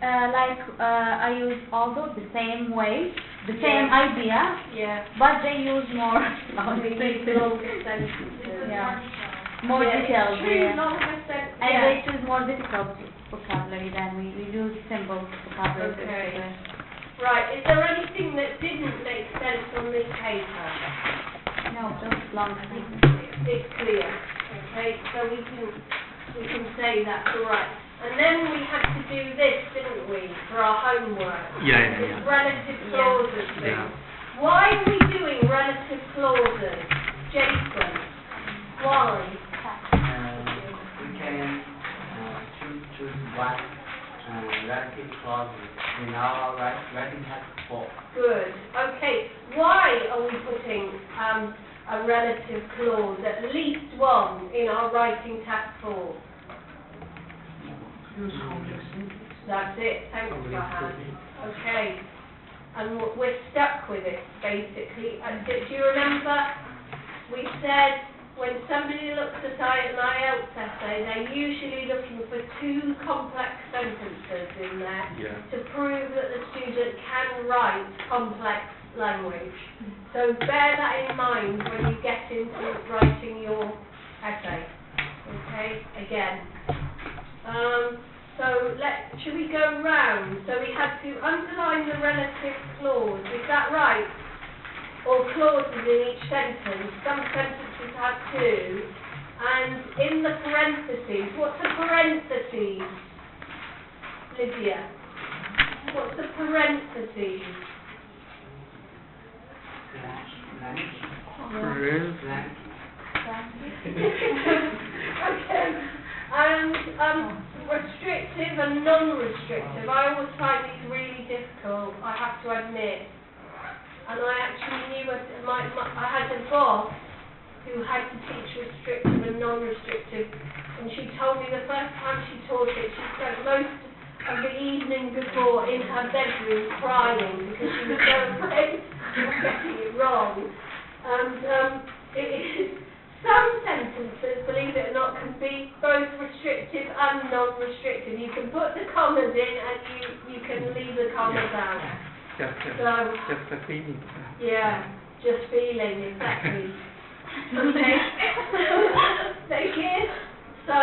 I use also the same way, the same Yeah. idea, Yeah. but they use more long They need sentences. longer sentences. Yeah. More Yeah, detailed, it's true, yeah. longer sentences. And Yeah. they choose more difficult vocabulary than we use simple vocabulary. Okay. Right, is there anything that didn't make sense on this paper? No, just long sentences. It's clear, okay, so we can say that's all right. And then we had to do this, didn't we, for our homework? Yeah. This relative Yeah. clauses thing. Yeah. Why are we doing relative clauses? Jason, why? We can choose one relative clause in our writing task force. Good, okay. Why are we putting a relative clause, at least one, in our writing task force? Use complex sentence. That's it, thanks Farhan. Okay, and we're stuck with it, basically. And do you remember, we said when somebody looks at an IELTS essay, they're usually looking for two complex sentences in there Yeah. to prove that the student can write complex language. So bear that in mind when you get into writing your essay. Okay, again. So should we go round? So we had to underline the relative clause, is that right? Or clauses in each sentence. Some sentences have two. And in the parentheses, what's a parentheses? Lydia? What's a parentheses? Real. Okay. And restrictive and non-restrictive. I always find these really difficult, I have to admit. And I actually knew I had a boss who had to teach restrictive and non-restrictive, and she told me the first time she taught it, she spent most of the evening before in her bedroom crying because she was so afraid of getting it wrong. And some sentences, believe it or not, can be both restrictive and non-restrictive. You can put the commas in and you can leave the commas out. Just a feeling. Yeah, just feeling, exactly. Okay. Thank you. So,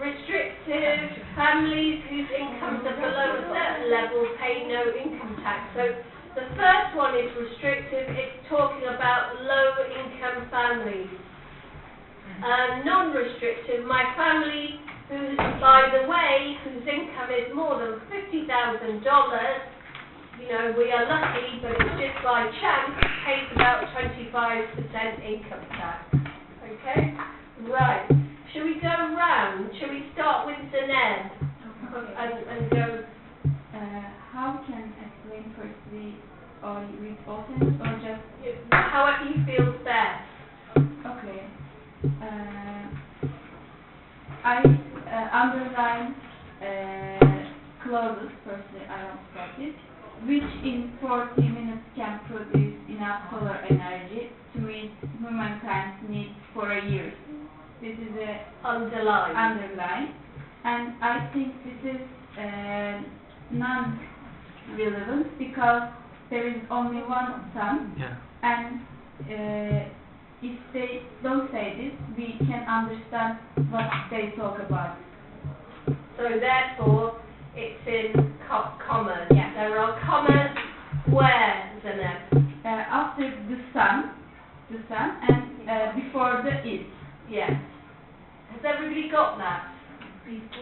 restrictive, families whose incomes are below a certain level pay no income tax. So, the first one is restrictive, it's talking about low-income families. Non-restrictive, my family, by the way, whose income is more than $50,000, you know, we are lucky, but it's just by chance, pays about 25% income tax. Okay? Right. Shall we go round? Shall we start with Zaneb? And go... How can explain firstly or with both ends or just... However you feel best. Okay. I underline clauses, firstly I want to start it, which in 40 minutes can produce enough solar energy to meet humankind's needs for a year. This is a Underline. underline, and I think this is non-relevant because there is only one sun, Yeah. and if they don't say this, we can understand what they talk about. So therefore, it's in commas. Yeah. There are commas where, Zeneb? After the sun, and before the is. Yes. Has everybody got that?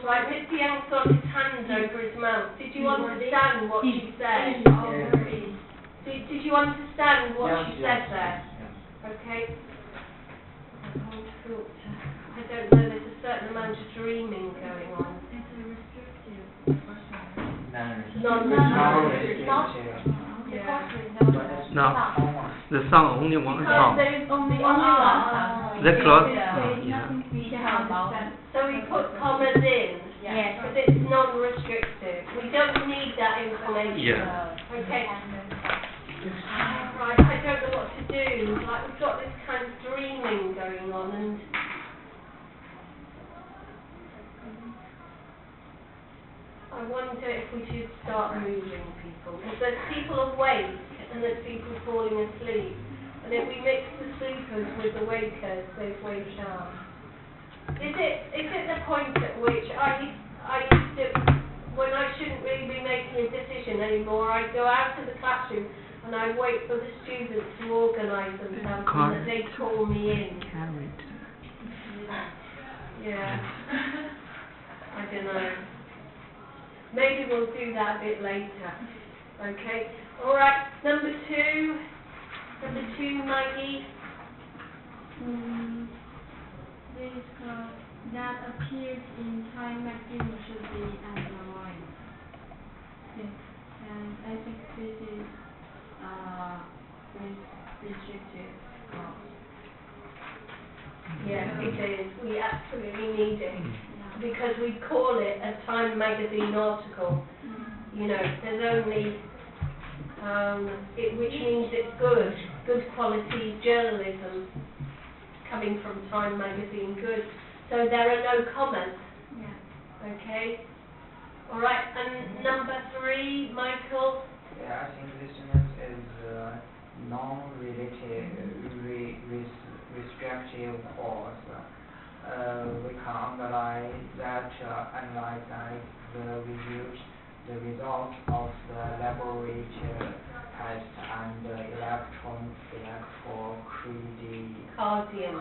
Right, Mr. Young's got his hand over his mouth. Did you understand what she said? Did you understand what she said there? Okay. I don't know, there's a certain amount of dreaming going on. Non-restrictive. Yeah. No, the sun only one Because sound. there is only one sun. The clock. Yeah. Yeah. We can understand. So we put commas in, Yes. because it's non-restrictive. We don't need that information. Yeah. Okay. Right, I don't know what to do. Like, we've got this kind of dreaming going on, and I wonder if we should start moving people, because there's people awake and there's people falling asleep, and if we mix the sleepers with the wakers, they wake up. Is it the point at which I used to, when I shouldn't really be making a decision anymore, I go out of the classroom and I wait for the students to organise themselves and that they call me in. Yeah. I don't know. Maybe we'll do that a bit later. Okay. All right. Number two, Maggie. This that appears in Time magazine should be underlined. Yes. And I think this is restrictive clause. Yeah, it is. We absolutely need it because we call it a Time magazine article. You know, there's only which means it's good quality journalism coming from Time magazine. Good. So there are no comments. Yeah. Okay. All right. And number three, Michael. Yeah, I think this sentence is non-related, restrictive clause. We can underline that analyze the results of the laboratory test and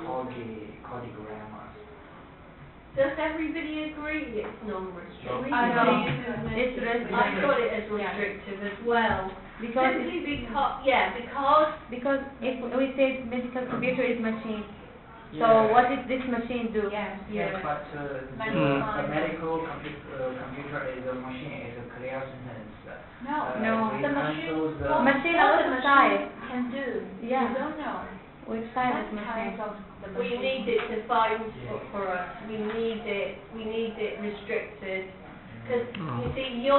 electrocardiograms. Does everybody agree it's non-restrictive? I know. It's restrictive. I've got it as restrictive as well. Because Simply because because if we say medical computer is machine, so Yeah. what does this machine do? Yes. Yes, Yeah. but the medical computer is a machine, is a clear sentence. No. We The cancel machine- the Machine outside. Can do. Yeah. You don't know. Which side is machine? we need it defined for us. We need it restricted. Because you see, you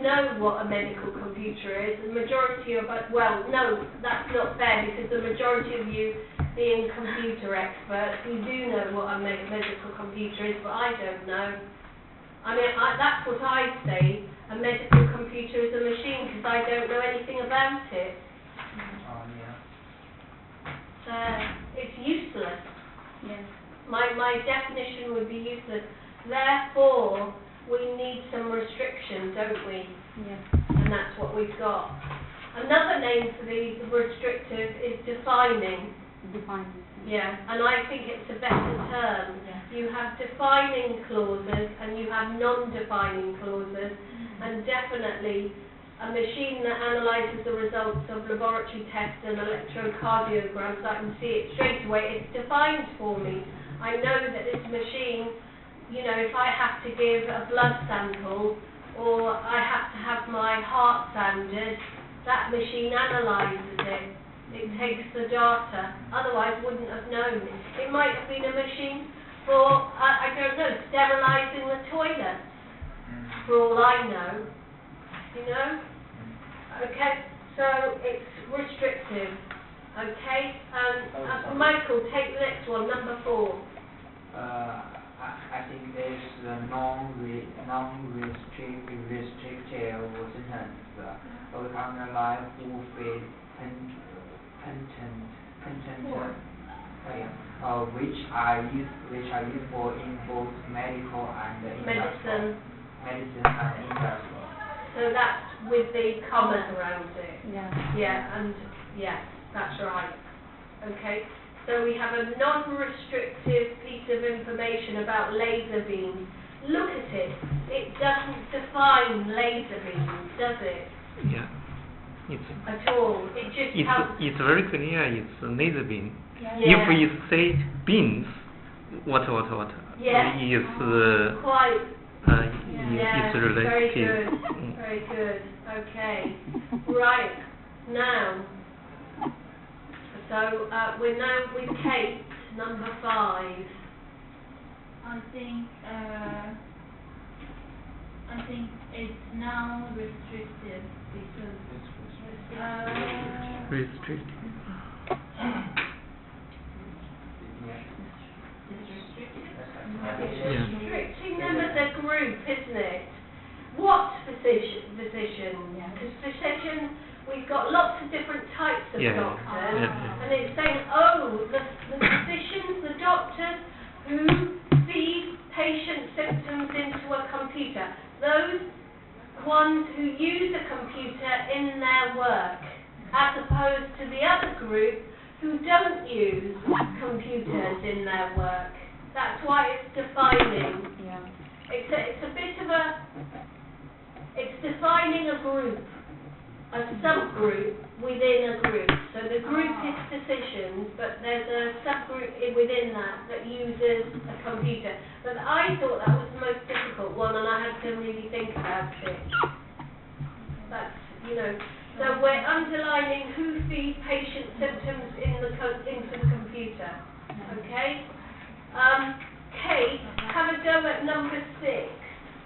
know what a medical computer is. The majority of us, well, no, that's not fair because the majority of you, being computer experts, you do know what a medical computer is, but I don't know. I mean, that's what I say. A medical computer is a machine because I don't know anything about it. It's useless. Yes. My definition would be useless. Therefore, we need some restriction, don't we? Yes. And that's what we've got. Another name for the restrictive is defining. Define. Yeah, and I think it's a better term. You have defining clauses and you have non-defining clauses, and definitely a machine that analyses the results of laboratory tests and electrocardiograms, I can see it straight away. It's defined for me. I know that this machine, you know, if I have to give a blood sample or I have to have my heart sounded, that machine analyses it. It takes the data, otherwise wouldn't have known. It might have been a machine for, I don't know, sterilising the toilet, for all I know. You know? Okay, so it's restrictive. Okay, Michael, take the next one, number 4. I think there's a non-restrictive sentence. Over-the-counter life who face which are useful in both medical and Medicine. medicine and industry. So that's with the commas around it. Yeah. Yeah, and yes, that's right. Okay, so we have a non-restrictive piece of information about laser beams. Look at it. It doesn't define laser beams, does it? Yeah. At all. It just helps. It's very clear. It's a laser beam. Yeah. If we say beams, what? Yeah. Is Quite. Yeah. it's related. Very good. Very good. Okay. Right. Now. So we're now with Kate, number 5. I think it's now restrictive because restricted. Restricting them as a group, isn't it? What physician? Because physician, we've got lots of different types of doctors, and it's saying, the physicians, the doctors who feed patient symptoms into a computer, those ones who use a computer in their work, as opposed to the other group who don't use computers in their work. That's why it's defining. Yeah. It's a bit of it's defining a group, a subgroup within a group. So the group is physicians, but there's a subgroup within that uses a computer. But I thought that was the most difficult one, and I had to really think about it. That's, so we're underlining who feeds patient symptoms into the computer. Okay? Kate, have a go at number 6,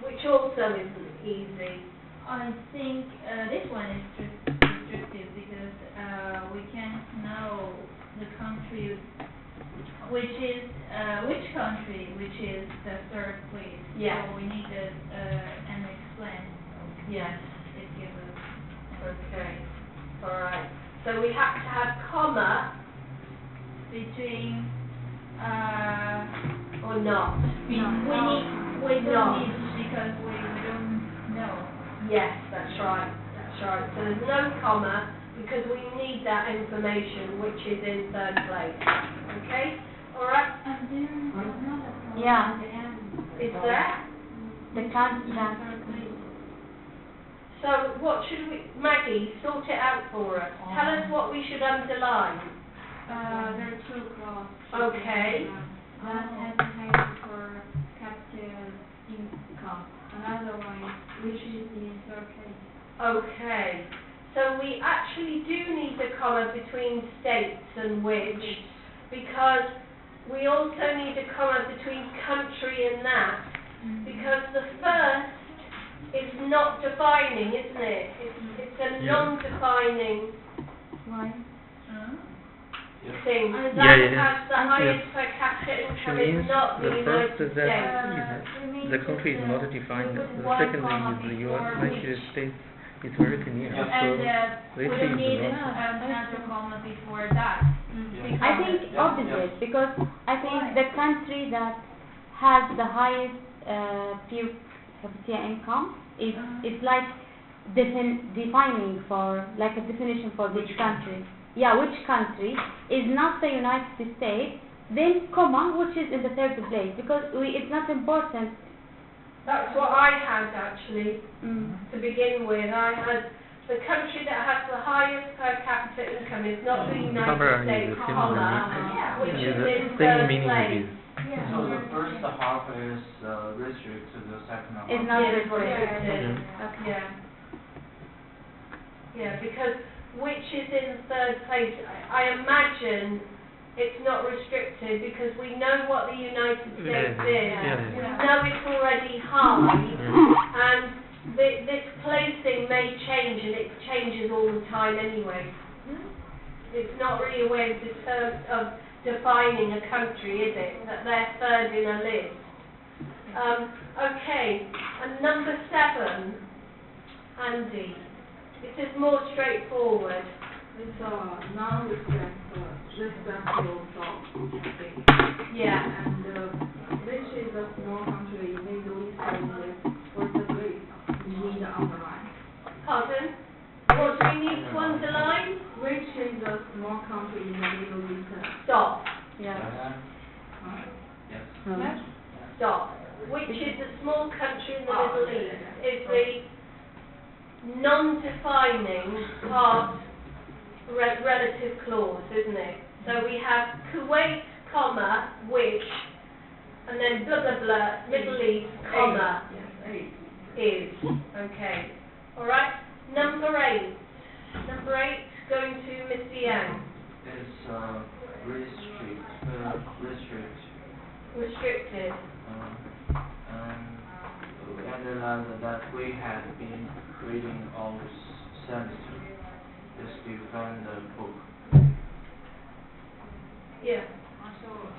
which also isn't easy. I think this one is restrictive because we can't know the country which country is the third place. Yeah. So we need an explain. Yes. It gives us. Okay. All right. So we have to have comma Between. or not. We don't need because we don't know. Yes, that's right. That's right. So there's no comma because we need that information, which is in third place. Okay. All right. And there's another one. Yeah. Is there? The country. So what should we, Maggie, sort it out for us. Tell us what we should underline. There are 2 clauses. Okay. One has a heading for capital income. Another one which is in third place. Okay. So we actually do need a comma between states and which, because we also need a comma between country and that, because the first is not defining, isn't it? It's a non-defining thing. That has the highest per capita income is not the United States. The country is not defined. The secondly is the United States. It's very clear. And this we is need not. another comma before that. I think opposite, because I think the country that has the highest per capita income is it's like defining for, like a definition for which country. Yeah, which country is not the United States, then comma, which is in the third place, because it's not important. That's what I had actually to begin with. I had the country that has the highest per capita income is not the United States, comma, which is in third place. So the first half is restricted, the second half. It's not Yes, restricted. Yeah. Yeah, because which is in third place, I imagine it's not restricted because we know what the United States is. We know it's already high, and this placing may change, and it changes all the time anyway. It's not really a way of defining a country, is it? That they're third in a list. Okay, and number 7, Andy. It is more straightforward. It's non-respectful thing. Yeah. And which is a small country in Middle East for the Greek, we need to underline. Pardon? What do we need to underline? Which is a small country in the Middle East? Stop. Yeah. Yes. Yes? Stop. Which is a small country in the Oh, Middle okay, East okay. is the non-defining part relative clause, isn't it? So we have Kuwait, comma, which, and then blah blah blah, Middle East, comma, Yes, 8. is. Okay. Alright. Number 8. Number 8, going to Mr. Yang. It's restrict. Restricted. And that we had been reading all semester. Just define the book. Yeah.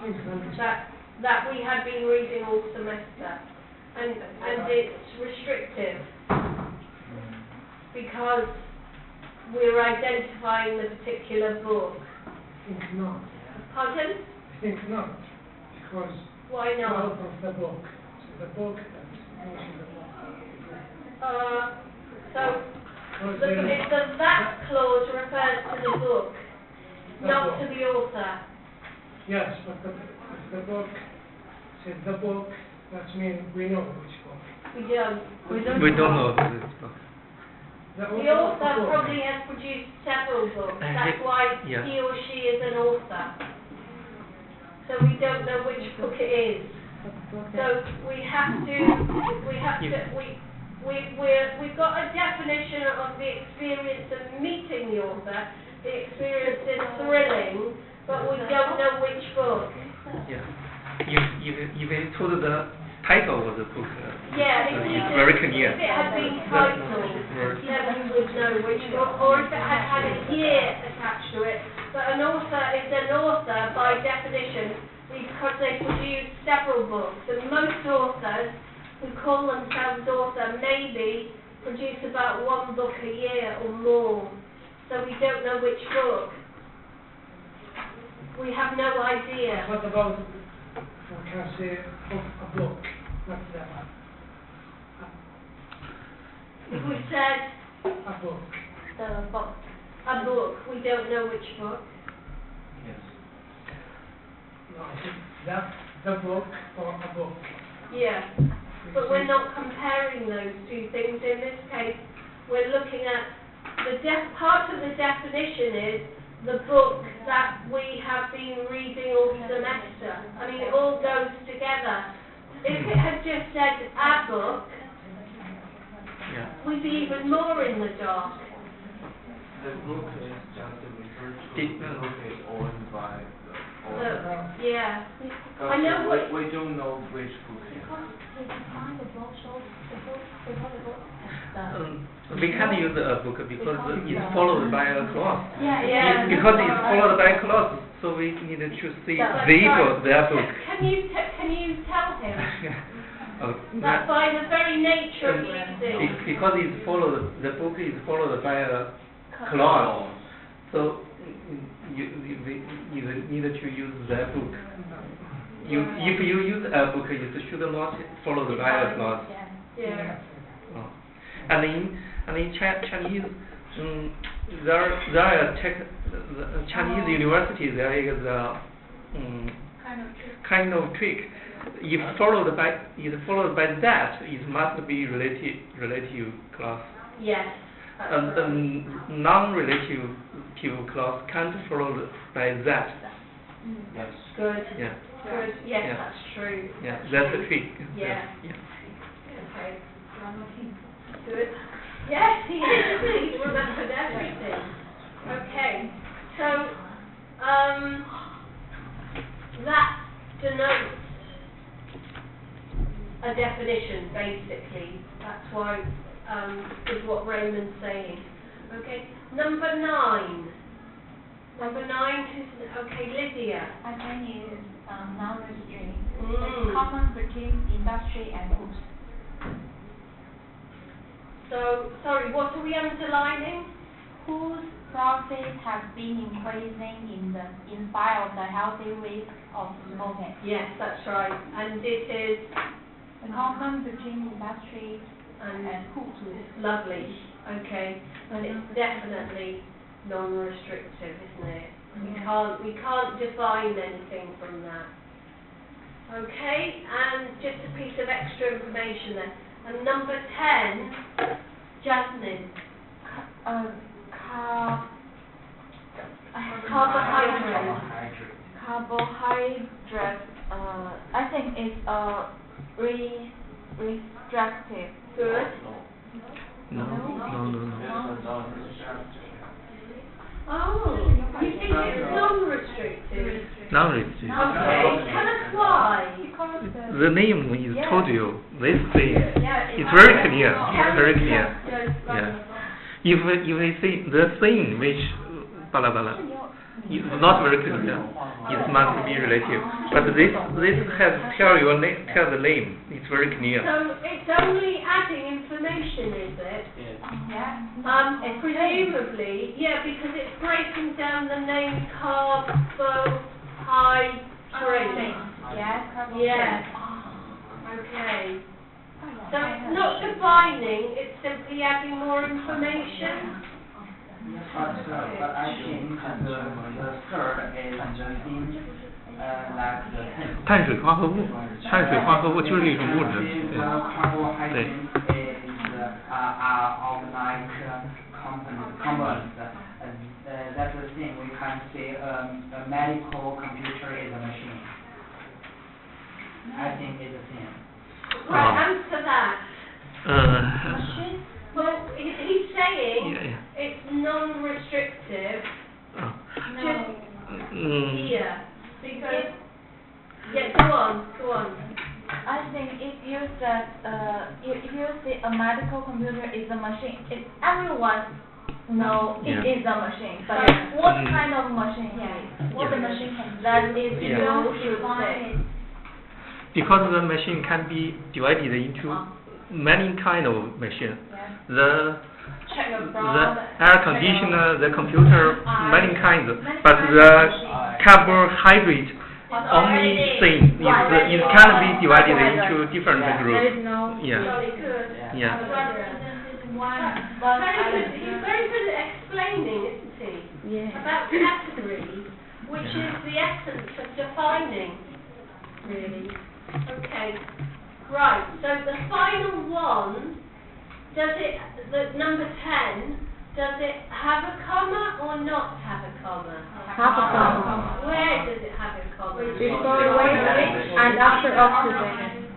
Please understand. That we had been reading all semester. And it's restrictive because we're identifying the particular book. I think not. Pardon? I think not, because Why not? out of the book, so the book that mentioned the book. So Because that clause refers to the book, The not book. to the author. yes, but the book said the book, that means we know which book. We don't. We don't know this book. The The author book. probably has produced several books. And That's he- why yeah. he or she is an author. So we don't know which book it is. So we've got a definition of the experience of meeting the author. The experience is thrilling, but we don't know which book. Yeah. You told the title of the book. Yeah, if It's we- very clear. If it had been titled, Right. then we would know which book, or if it had had a year attached to it. But an author is an author by definition because they produce several books. And most authors who call themselves author maybe produce about 1 book a year or more. So we don't know which book. We have no idea. What about, we can say, a book, what's that? If we said A book. a book, we don't know which book. Yes. No, I think that, the book or a book. Yeah. But we're not comparing those two things. In this case, we're looking at part of the definition is the book that we have been reading all semester. I mean, it all goes together. If it had just said a book, Yeah. we'd be even more in the dark. The book is just referred to. It- The book is owned by the So, author. yeah. But I know what- we don't know which book it is. We can't use a book because it's followed by a clause. Yeah. Because it's followed by a clause, so we need to see That's the right. book, their book. Can you tell him Oh, that by the very nature of using because it's followed, the book is followed by a clause, so you need to use the book. If you use a book, you should not follow by a clause. Yeah. Oh. And in Chinese, there are Chinese university. There is a kind of trick. If followed by that, it must be relative clause. Yes. And the non-relative clause can't follow by that. Yes. Good. Yeah. Good. Yes, Yeah. that's true. Yeah. That's the trick. Yeah. Yeah. Okay. Good. Yes, he is. He's remembered everything. Okay. So, that denotes a definition, basically. That's why, is what Raymond's saying. Okay. Number 9. Number 9 is, okay, Lydia. I think is non-restrained. Mm. It's common between industry and goods. So, sorry, what are we underlining? Whose profit has been increasing in spite of the healthy risk of smoking. Yes, that's right. And it is The common between industry and and goods. lovely. Okay, and it's definitely non-restrictive, isn't it? We can't define anything from that. Okay, and just a piece of extra information there. And number 10, Jasmine. Carbohydrate. Carbohydrate, I think it's restrictive. Good. No. Oh, you think it's non-restrictive? Non-restrictive. Okay, tell us why. The name is told you this thing. It's very clear. It's very clear. Yeah. If we see the thing which blah blah is not very clear, it must be relative. But this has tell the name. It's very clear. So it's only adding information, is it? Yeah. Presumably, yeah, because it's breaking down the name carbohydrate. Yes. Yeah. Okay. So it's not defining, it's simply adding more information. But I think the third is using like the 碳水化合物，碳水化合物就是一种物质。 the carbohydrate is organic components. That's the thing we can say a medical computer is a machine. I think it's the same. Right, answer that. Well, he's saying it's non-restrictive. Just here, because go on. I think if you say a medical computer is a machine, everyone know it is a machine. But what kind of machine it is? What the machine can do? That is you should say. Because the machine can be divided into many kind of machine. The air conditioner, the computer, many kinds. But the carbohydrate only thing it can be divided into different groups. Yeah. Yeah. He's very good at explaining, isn't he? Yeah. About category, which is the essence of defining, really. Okay. Right, so the final one, the number 10, does it have a comma or not have a comma? Have a comma. Where does it have a comma? Before which and after oxygen.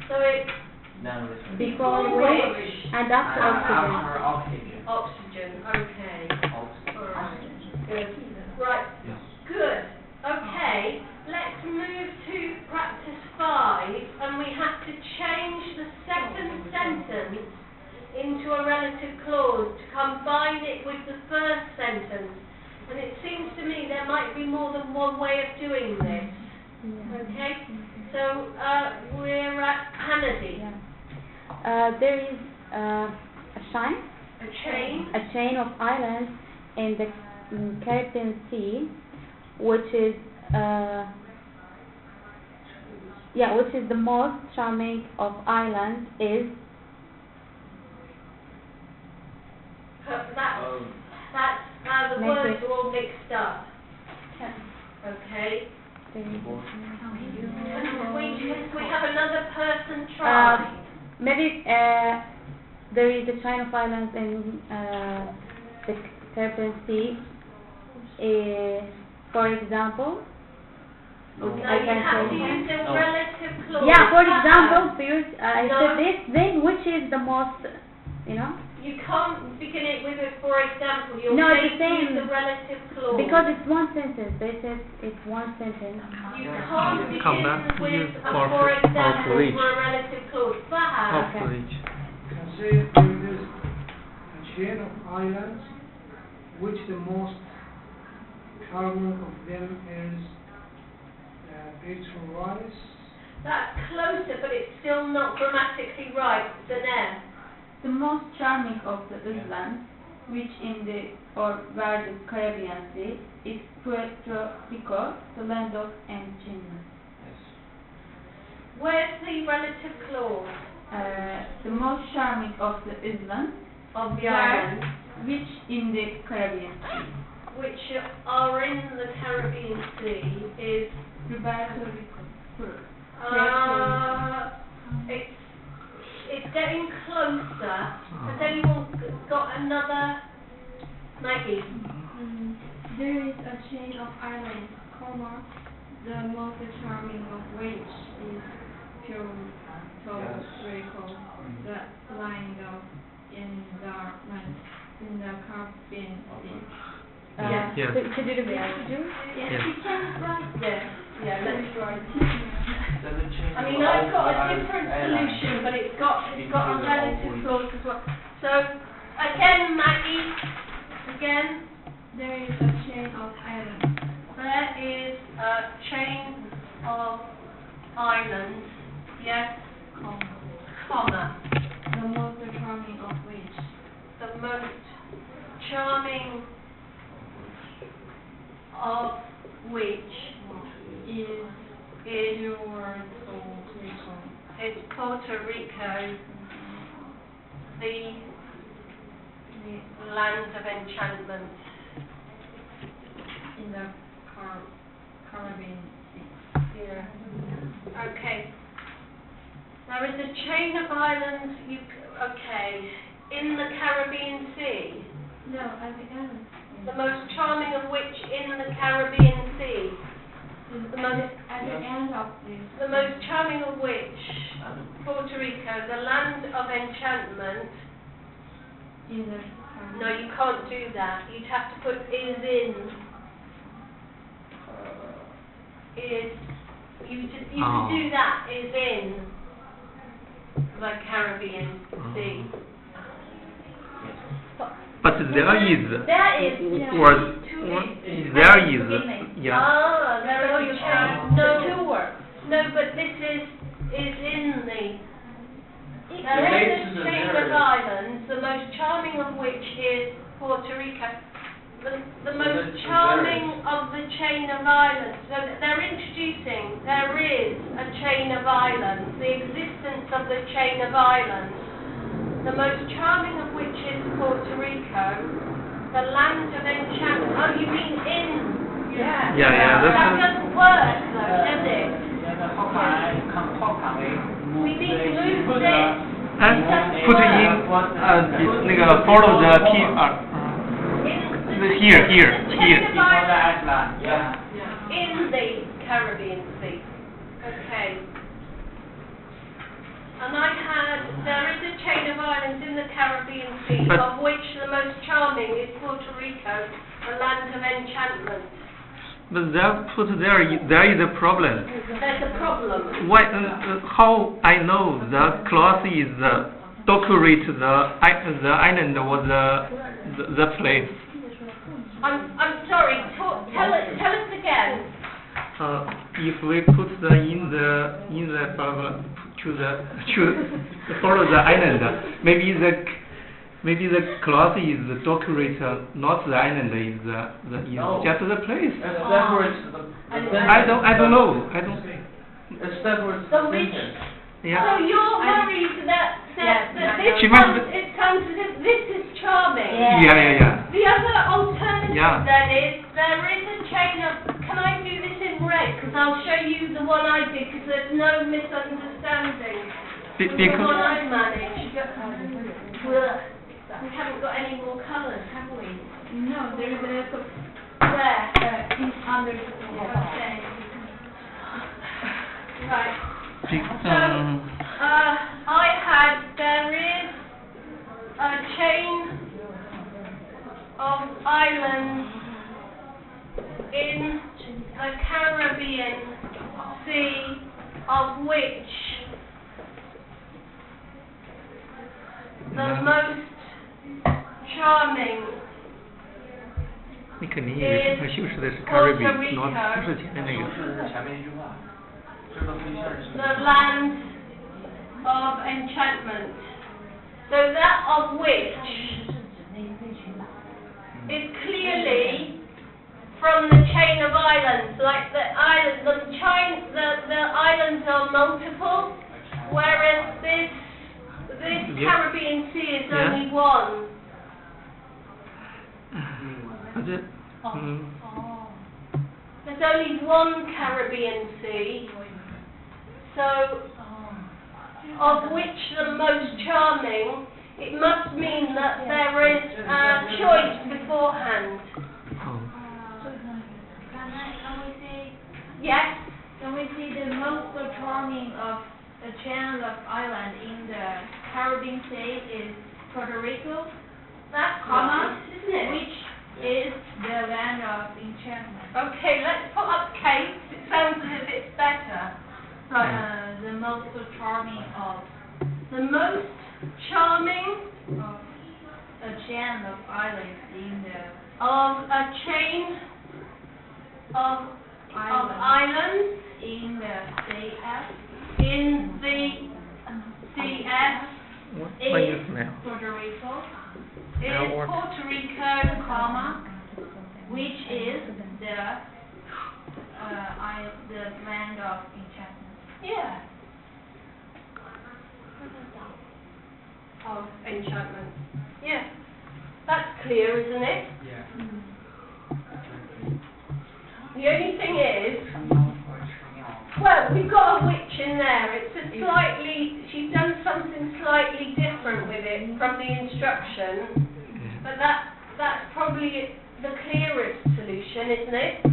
So it's Before which and after oxygen. After oxygen. oxygen, okay. Alright, good. Right, good. Okay, let's move to practice 5, and we have to change the second sentence into a relative clause to combine it with the first sentence. And it seems to me there might be more than one way of doing this. Okay? So, we're at Hannity. There is a chain of islands in the Caribbean Sea, which is the most charming of islands is That's how the words are all mixed up. Okay. Can we have another person try? Maybe there is a chain of islands in the Caribbean Sea. For example, No, you have to use a relative clause. yeah. For example, I said this thing, which is the most, You can't begin it with a for example. You're No, it's the making same. the relative clause. Because it's one sentence. They said it's one sentence. You can't Come begin back, with use a for for example which. for a relative clause. Perhaps. Of which. You can say there is a chain of islands which the most charming of them is beach-wise. That's closer, but it's still not grammatically right. It's an F. The most charming of the islands, which in the or where the Caribbean Sea, is Puerto Rico, the land of enchantment. Where's the relative clause The most charming of the islands, of the where, island, which in the Caribbean Sea, which are in the Caribbean Sea, is Puerto Rico. it's getting closer. Has anyone got another? Maggie? There is a chain of islands, comma, the most charming of which is Puerto Rico, the land of in the Caribbean Sea. Yes. Yes. Could you repeat? Yes, Yes. you can write this. Yeah, let's write it. Does it change I mean, the I've got a island- different island? solution, but it's got a Include relative all clause as well. So, again, Maggie, again, There is a chain of islands, there is a chain of islands, yes, comma, the most charming of which the most charming of which is is Puerto Rico, the land of enchantment. in the Caribbean Sea. Yeah. Okay. There is a chain of islands, in the Caribbean Sea. No, at the end. The most charming of which in the Caribbean Sea. At the end of this. The most charming of which, Puerto Rico, the land of enchantment. In the No, you can't do that. You'd have to put is in. You could do that, is in the Caribbean Sea. But there is, There is or two there is, yeah. There is two words. No, but this is in the. There is a chain of islands, the most charming of which is Puerto Rico. The most charming of the chain of islands. So they're introducing, there is a chain of islands, the existence of the chain of islands. The most charming of which is Puerto Rico, the land of enchantment. Oh, you mean in? Yeah. Yeah, That that's doesn't work though, does it? how can we We need to move put this. and put in, follow the key, here. before the island? Yeah. In the Caribbean Sea. Okay. And there is a chain of islands in the Caribbean Sea, But- of which the most charming is Puerto Rico, the land of enchantment. But there is a problem. There's a problem. Why, how I know the clause is decorate the island or the place? I'm sorry, tell us again. If we put in the follow the island, maybe the clause is decorate, not the island, is No. just the place. It separates the I don't know. It separates The the which- sentence. Yeah. So you're worried that this She must it comes as if this is charming. Yeah. The other alternative Yeah. then is, there is a chain of, can I do this in red? Because I'll show you the one I did, because there's no misunderstanding. The one Because I managed. We haven't got any more colours, have we? No, there is a Where? under. Okay. Right. There is a chain of islands in the Caribbean Sea, of which the most charming 你肯定以为他修饰的是 Caribbean， 不是前面那个。是前面一句话，这个对象是。 The land of enchantment. So that of which is clearly from the chain of islands, like the islands are multiple, whereas this Caribbean Sea is only one. 嗯。 There's only one Caribbean Sea, so of which the most charming, it must mean that there is a choice beforehand. Can we say? Yes? Can we say the most charming of the channel of island in the Caribbean Sea is Puerto Rico, That's comma, right, isn't it? which is the land of enchantment. Okay, let's put up Kate. It sounds as if it's better. Right. The most charming of The most charming a chain of islands in the of a chain of islands in the CF in the CF What is now? Puerto Rico, is what? Puerto Rico, comma, which is the land of enchantment. yeah. Of enchantment. Yeah. That's clear, isn't it? Yeah. The only thing is, well, we've got a witch in there. It's a slightly, she's done something slightly different with it from the instruction, but that's probably the clearest solution, isn't it?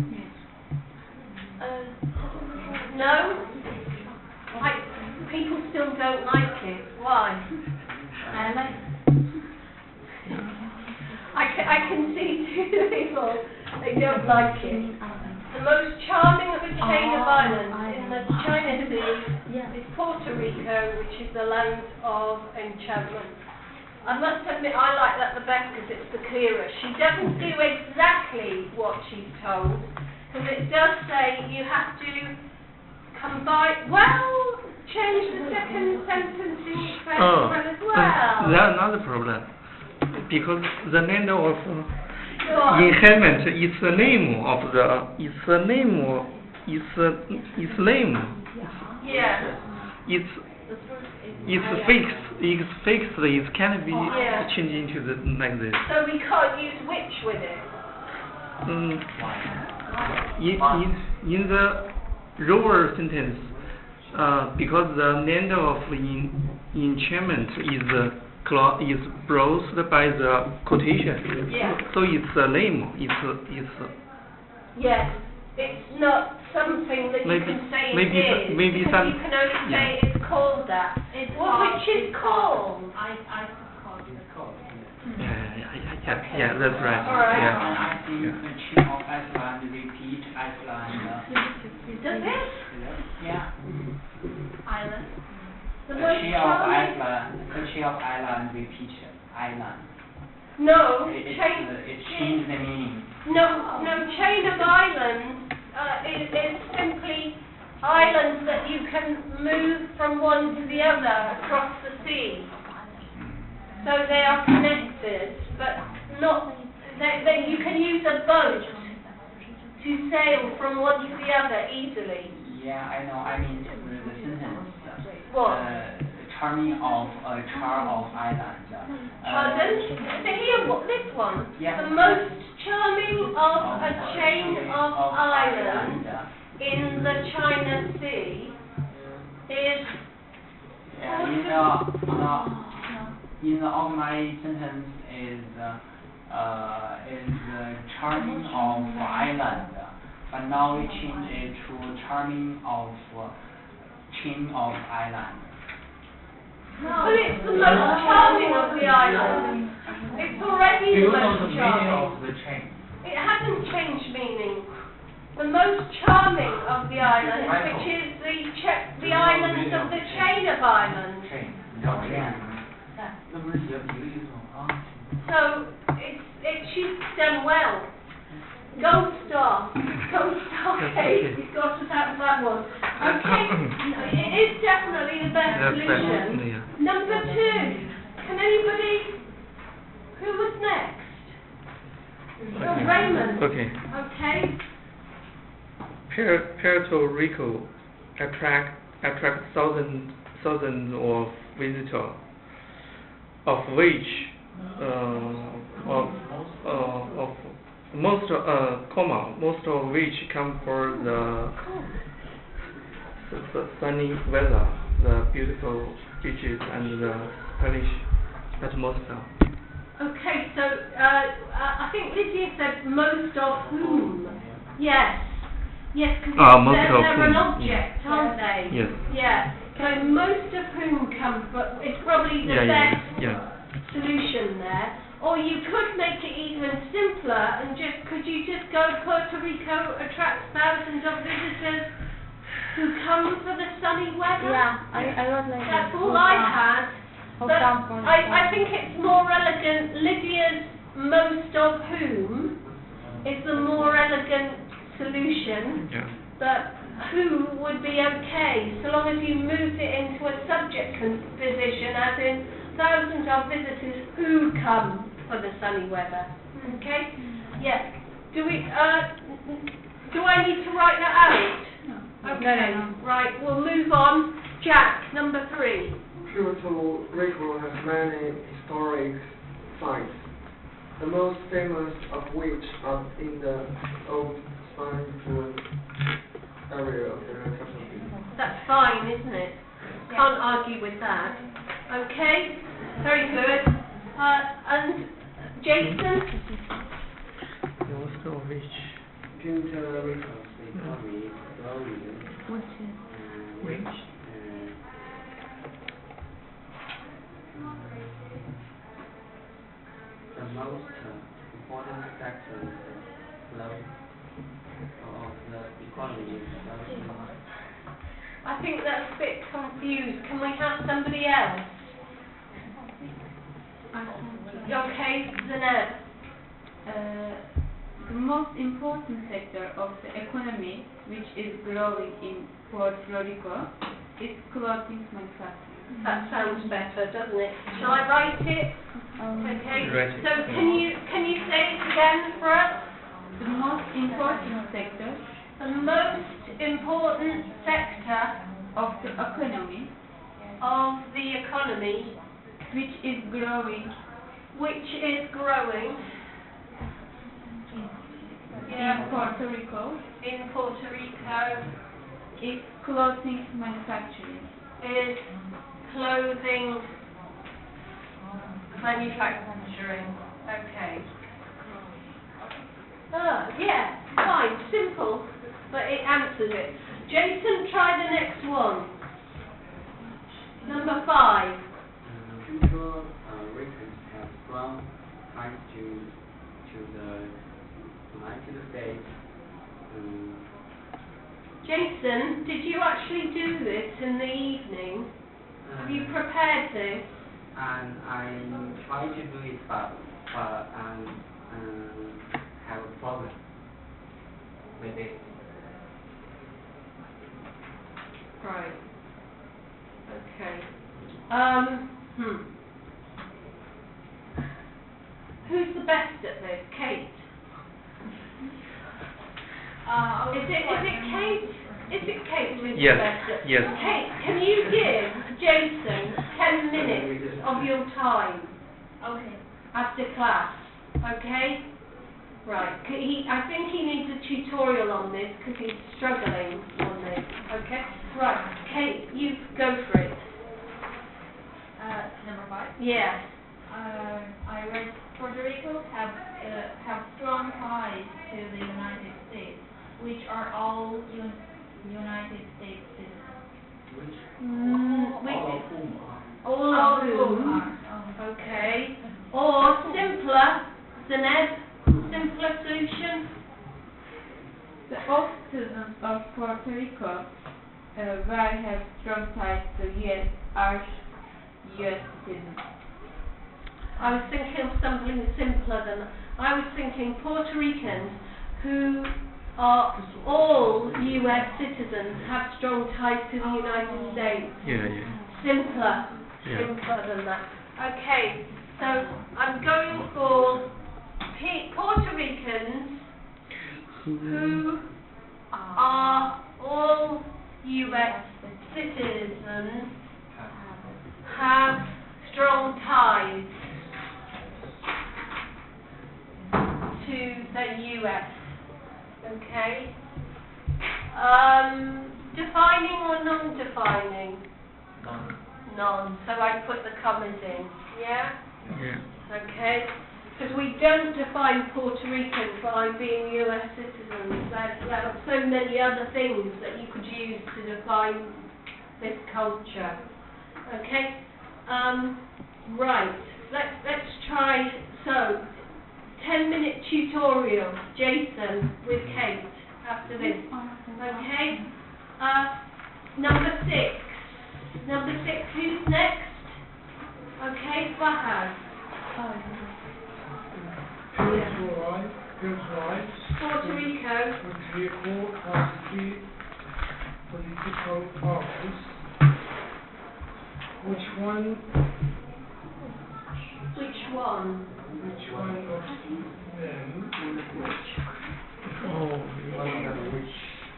No? People still don't like it. Why? I can see two people, they don't like it. The most charming of a chain of islands in the China Sea is Puerto Rico, which is the land of enchantment. I must admit I like that the best because it's the clearest. She doesn't do exactly what she's told, because it does say you have to combine, well, change the second sentence in each one as well. That's another problem, because the land of enchantment is the name of the Yeah. It's fixed. It's fixed. It can't be changed into the like this. So we can't use which with it. In the lower sentence, because the land of enchantment is browsed by the quotation. Yeah. So it's a name. It's Yes. It's not something that you can say it is. Maybe because you can only say it's called that. It's which is called. I called it. Yeah, that's right. All right. Yeah. I think the chain of Iceland repeat Iceland. Does it? Yeah. Island. The The most chain of charming. Iceland. The chain of Iceland repeat island. No. It Chain. changed the meaning. No. Chain of islands is simply islands that you can move from one to the other across the sea. So they are connected, but not. You can use a boat to sail from one to the other easily. Yeah, I know. I mean the sentence. What? Charming of a char of island. Pardon? So here, what? This one? Yeah. The most charming of a chain of islands in the China Sea is. In the organized sentence is charming of island, but now we change it to charming of chain of island. Well, it's the most charming of the islands. It's already the most charming. the chain? It hasn't changed meaning. The most charming of the islands, which is the islands of the chain of islands. chain， 那不是一个意思吗？ So she's done well. Gold star. Gold star cake. You've got us out of that one. Okay. It is definitely the best solution. Yeah. Number 2. Can anybody... Who was next? Oh, Raymond. Okay. Okay. Puerto Rico attract thousands of visitors, of which most of which come for the sunny weather, the beautiful beaches, and the Spanish atmosphere. Okay, so I think Lydia said most of whom? Yes. Yes, because they're an object, aren't they? Yes. Yeah. So most of whom come, but it's probably the best solution there. Or you could make it even simpler and could you just go Puerto Rico attracts thousands of visitors who come for the sunny weather? Yeah, I would like That's all I had. But I think it's more elegant. Lydia's most of whom is the more elegant solution. Yeah. But who would be okay, so long as you moved it into a subject position, as in thousands of visitors who come for the sunny weather. Okay? Yes. Do I need to write that out? No. Okay. Right, we'll move on. Jack, number 3. Puerto Rico has many historic sites, the most famous of which are in the old Spanish area of the capital. That's fine, isn't it? Can't argue with that. Okay, very good. And Jason? Most of which. Puerto Rico's economy is growing. Which? The most important sector is the growth of the economy is growing. I think that's a bit confused. Can we have somebody else? Okay, Zeneb. The most important sector of the economy, which is growing in Puerto Rico, is clothing manufacturing. That sounds better, doesn't it? Shall I write it? Okay. Write it. So can you say it again for us? The most important sector The most important sector of the economy, which is growing in Puerto Rico is clothing manufacturing. Is clothing manufacturing. Okay. Yeah, fine, simple, but it answers it. Jason, try the next one. Number 5. Puerto Ricans have strong ties to the United States. Jason, did you actually do this in the evening? Have you prepared this? And I try to do it, but have a problem with it. Right. Okay. Who's the best at this? Kate? Is it Kate? Is it Kate who's Yes, the best at yes. Kate, can you give Jason 10 minutes of your time? Okay. After class, okay? Right, I think he needs a tutorial on this because he's struggling on this, okay? Right, Kate, you go for it. Number 5. Yeah. I read Puerto Rico have strong ties to the United States, which are all United States citizens. All of whom. Okay. Or simpler, simpler solution. All citizens of Puerto Rico have strong ties to U.S. are U.S. citizens. I was thinking of something simpler than I was thinking Puerto Ricans who are all US citizens, have strong ties to the United States. Simpler than that. Okay, so I'm going for Puerto Ricans who are all US citizens, have strong ties to the US. Okay. Defining or non-defining? None. So I put the commas in. Yeah? Okay. Because we don't define Puerto Rican by being US citizens. There are so many other things that you could use to define this culture. Okay? Right. Let's try. So, 10-minute tutorial, Jason with Kate after this. Okay? Number 6. Number 6, who's next? Okay, Fahad. Human rights, Puerto Rico. Political parties. Which one of them?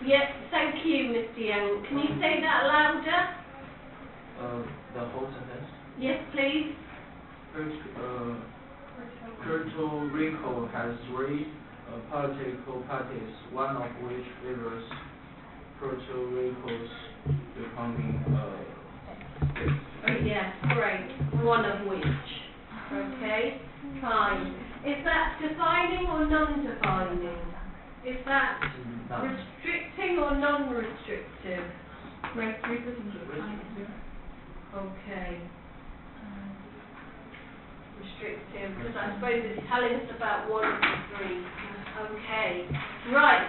Yes, thank you, Mr. Young. Can you say that louder? The whole sentence. Yes, please. Puerto Rico has 3 political parties, one of which favors Puerto Rico's becoming a state. Oh, yes, great. One of which. Okay, fine. Is that defining or non-defining? Is that restricting or non-restrictive? Okay. Restrictive, because I suppose it's telling us about one of the 3. Okay. Right.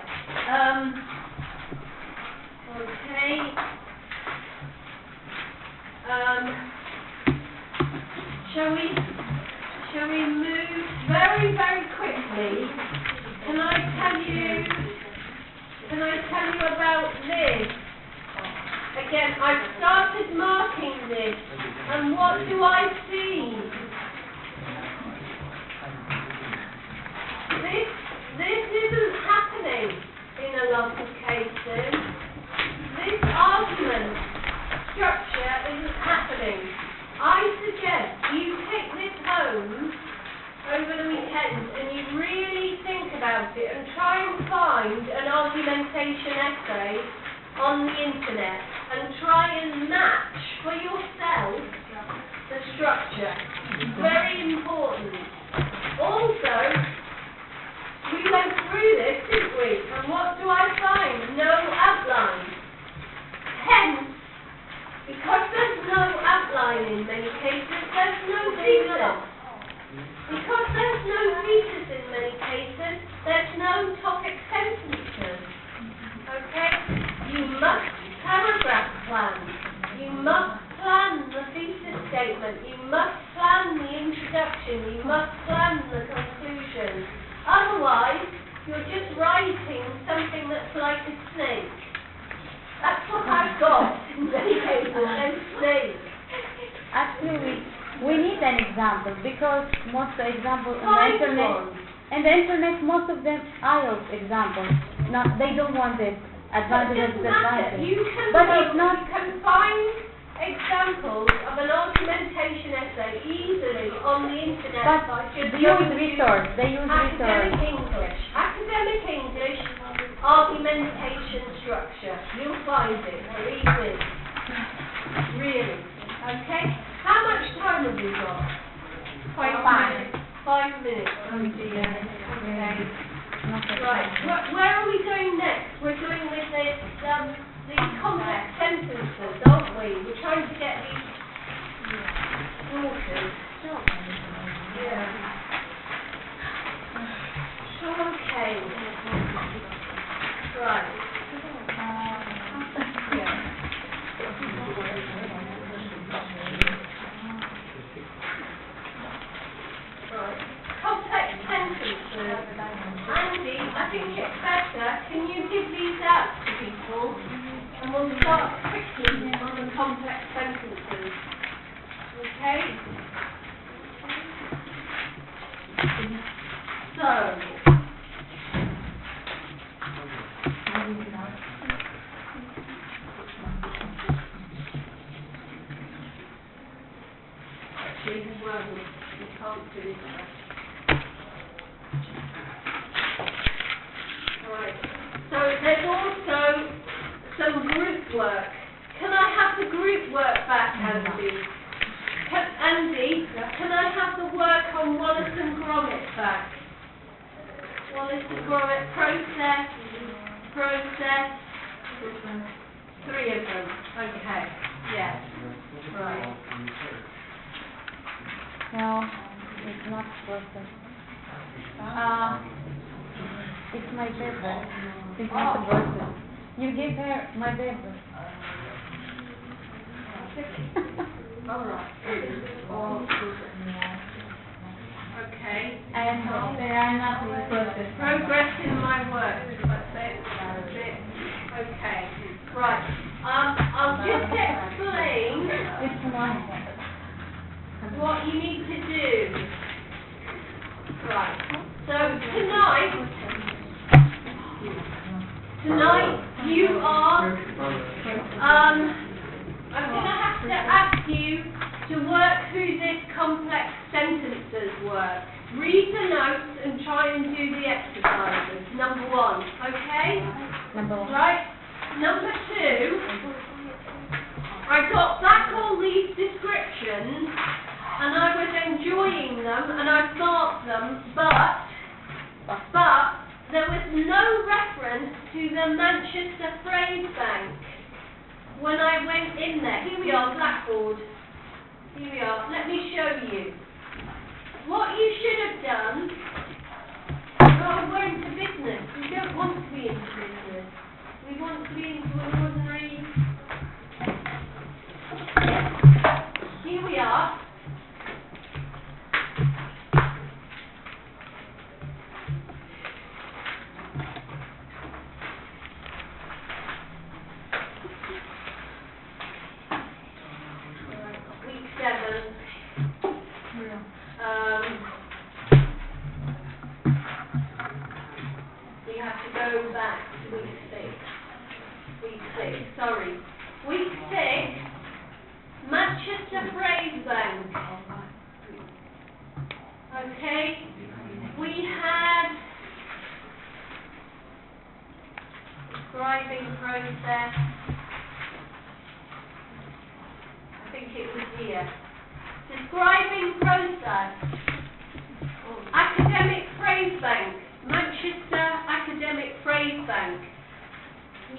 Okay. Shall we move very, very quickly? Can I tell you about this? Again, I've started marking this, and what do I see? This isn't happening in a lot of cases. This argument structure isn't happening. I suggest you take this home over the weekend and you really think about it and try and find an argumentation essay on the internet and try and match for yourself the structure. Very important. Also, we went through this, didn't we? And what do I find? No outline. Hence, because there's no outline in many cases, there's no thesis. Because there's no thesis in many cases, there's no topic sentences. Okay? You must paragraph plan. You must plan the thesis statement. You must plan the introduction. You must plan the conclusion. Otherwise, you're just writing something that's like a snake. That's what I've got in many cases, a snake. Actually, we need an example because most examples on the internet, most of them IELTS examples. Not, they don't want this advantage and disadvantage. You can find examples of an argumentation essay easily on the internet. But they use resource. Academic English, argumentation structure. You'll find it very easy. Really. Okay? How much time have we got? 5 minutes. 5 minutes. Oh dear. Okay. Right. Where are we going next? We're going with this, these complex sentences, aren't we? We're trying to get these sorted. Yeah. Okay. Right. Right. Complex sentences. Andy, I think it's we'll start quickly on the complex sentences. Okay? So, actually, well, we can't do that. Right. So there's also some group work. Can I have the group work back, Andy? Andy, can I have the work on Wallace and Gromit back? Wallace and Gromit, process, three of them. Okay, yes, right. No, it's not process. It's my paper. It's not a process. You give her my paper. All right. Okay. And they are not in process. Progress in my work. That's it. Okay. Right. I'll just explain It's one. what you need to do. Right. So tonight you are I'm going to have to ask you to work through this complex sentences work. Read the notes and try and do the exercises. Number one, okay? Number one. Right? Number two, I got back all these descriptions and I was enjoying them and I've marked them, but there was no reference to the Manchester Phrase Bank. When I went in there, here we are, Blackboard. Here we are. Let me show you. What you should have done, we're into business. We don't want to be into business. We want to be into an ordinary... Here we are. Week 7. We have to go back to week 6. Sorry. Week 6, Manchester Phrase Bank. Okay. We had describing process. I think it was here. Describing process. Academic Phrase Bank. Manchester Academic Phrase Bank.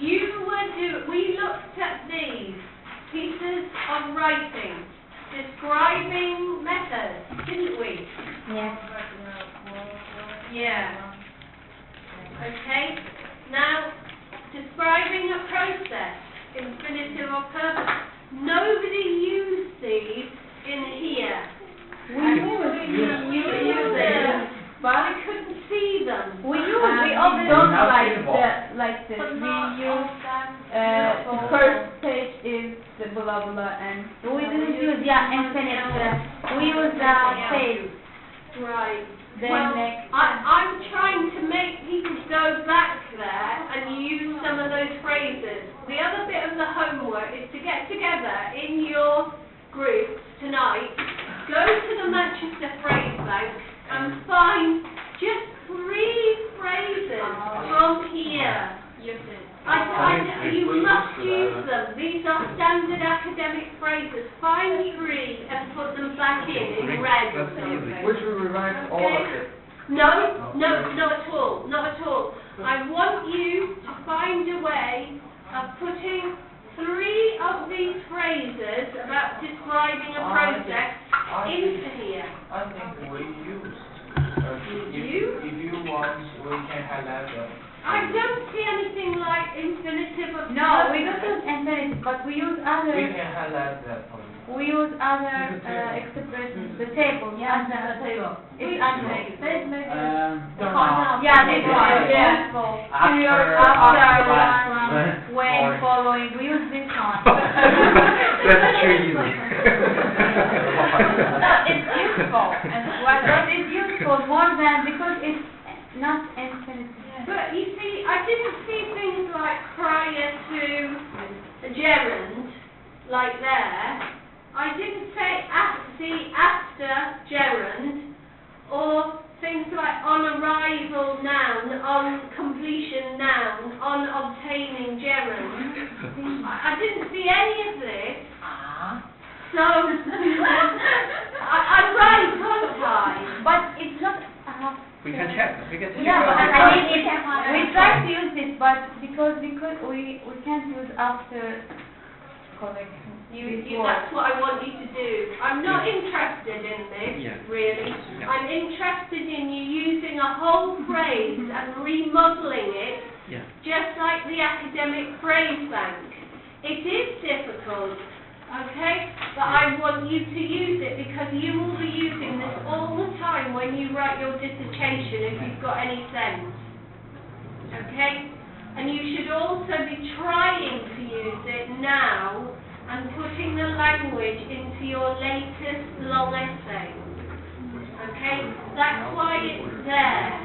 We looked at these pieces of writing. Describing methods, didn't we? Yes. Yeah. Okay. Now, describing a process, infinitive or purpose. Nobody used these in here. We used them, but I couldn't see them. We always don't like this. We use the first page is the blah blah and We didn't use infinite. We use the page. Right. then Well, next. I'm trying to make people go back there and use some of those phrases. The other bit of the homework is to get together in your groups tonight, go to the Manchester Phrase Bank and find just 3 phrases from here. You must use them. These are standard academic phrases. Find 3 and put them back in red. Which we revise all of it. No, not at all. Not at all. I want you to find a way of putting 3 of these phrases about describing a process into here. I think we used. If you want, we can highlight them. I don't see anything like infinitive of No, we don't use infinitive, but we use other. We can highlight that for you. we use other expressions, the table, Yeah, under the table. It's under. Don't know. Yeah, this one, yeah. Period, after, when, or- following, we use this one. That's too easy. No, it's useful, and what is useful more than, because it's not infinitive. But you see, I didn't see things like prior to the gerund, like there. I didn't see after gerund, or things like on arrival noun, on completion noun, on obtaining gerund. I didn't see any of this. So, I'm right, aren't I? But it's not, We can check. We can check. Yeah, but out. I mean, we try to use this, but because we can't use after correction. That's what I want you to do. I'm not interested in this, Yeah. really. Yeah. I'm interested in you using a whole phrase and remodeling it, Yeah. just like the academic phrase bank. It is difficult, okay? But I want you to use it because you will be using this all the time when you write your dissertation, if you've got any sense. Okay? And you should also be trying to use it now and putting the language into your latest long essay. Okay? That's why it's there.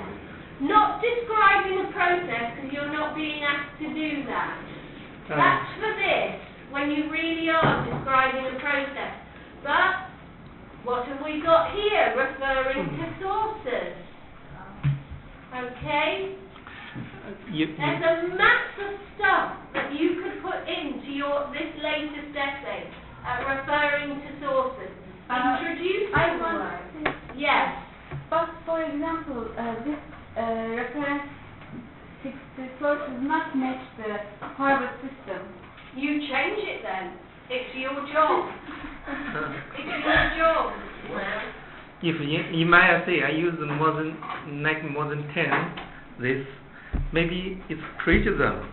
Not describing a process, because you're not being asked to do that. That's for this, when you really are describing a process. But what have we got here? Referring to sources. Okay? There's a mass of stuff that you could put into this latest essay, referring to sources. Introduce I the want word. Yes. But for example, this reference to sources not match the Harvard system. You change it then. It's your job. It's your job. If in my essay I use more than 10, this maybe it's criticism.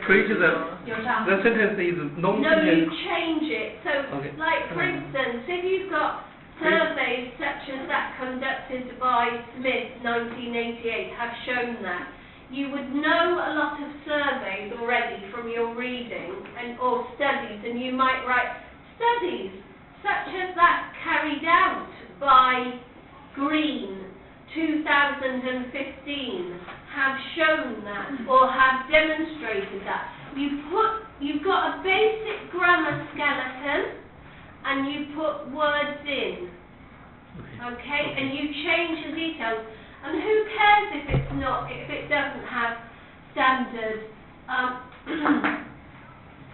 Criticism. The sentence is no No, sentence. you change it. So, Okay. like for instance, if you've got surveys such as that conducted by Smith 1988 have shown that, you would know a lot of surveys already from your reading or studies, and you might write studies such as that carried out by Green 2015 have shown that or have demonstrated that. You've got a basic grammar skeleton and you put words in, okay, and you change the details. And who cares if it doesn't have standard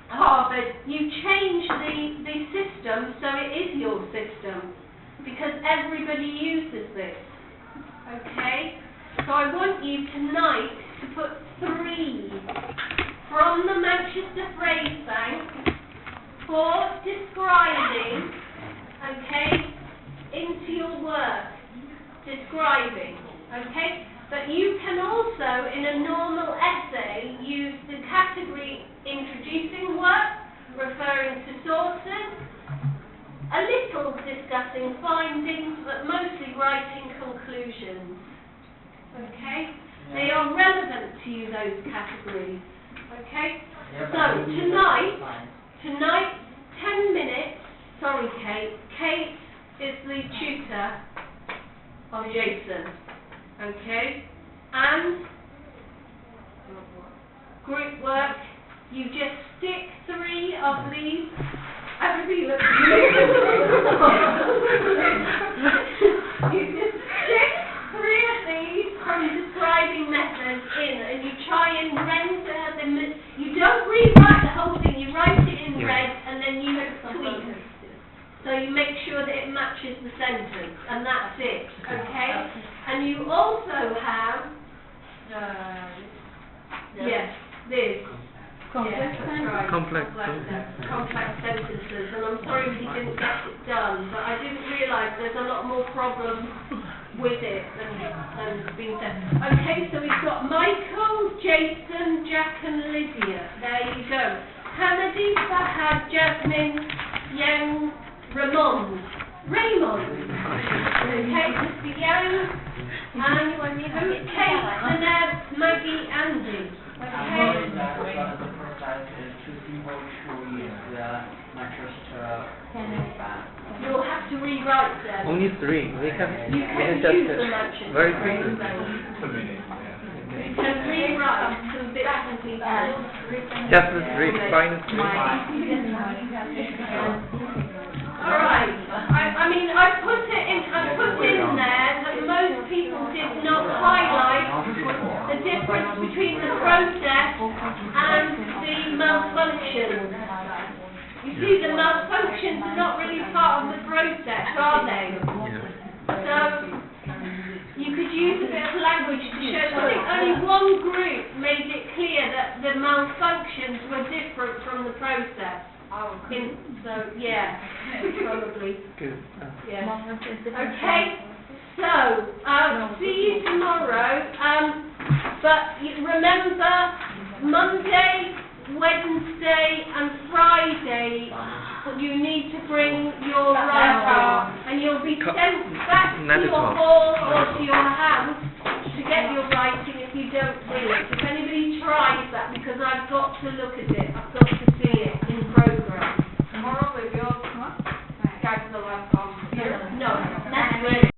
Harvard? You change the system so it is your system, because everybody uses this. Okay? So I want you tonight to put 3 from the Manchester Phrase Bank for describing, okay, into your work. Describing. Okay? But you can also, in a normal essay, use the category introducing work, referring to sources, a little discussing findings, but mostly writing conclusions. Okay? They are relevant to you, those categories. Okay? So, tonight, 10 minutes, sorry Kate, Kate is the tutor of Jason. Okay? And group work, you just stick 3 of these. Everybody looks at you. You just stick 3 of these from describing methods in, and you try and render them. You don't rewrite the whole thing, you write it in red and then you tweak. So you make sure that it matches the sentence, and that's it, okay? And you also have, yes, this. Complex sentences. Complex sentences, and I'm sorry we didn't get it done, but I didn't realise there's a lot more problems with it than being said. Okay, so we've got Michael, Jason, Jack and Lydia. There you go. Hamadi, Fahad, Jasmine, Yang Raymond. Okay, Mr. Yang and Kate, Zaneb, Maggie, Andy. Okay. The process is two people to use not just You'll have to rewrite them. Only 3. We can You can just use the merchant. very quickly. You can rewrite some bits and pieces. Just 3. Find 3. Alright, I mean, I put in there that most people did not highlight the difference between the process and the malfunctions. You see, the malfunctions are not really part of the process, are they? So, you could use a bit of language to show, I think only one group made it clear that the malfunctions were different from the process. So, yeah, probably. Good. Yeah. Okay, so, see you tomorrow. But remember, Monday, Wednesday and Friday, you need to bring your writing, and you'll be sent back to your hall or to your house to get your writing if you don't bring it. If anybody tries that, because I've got to look at it.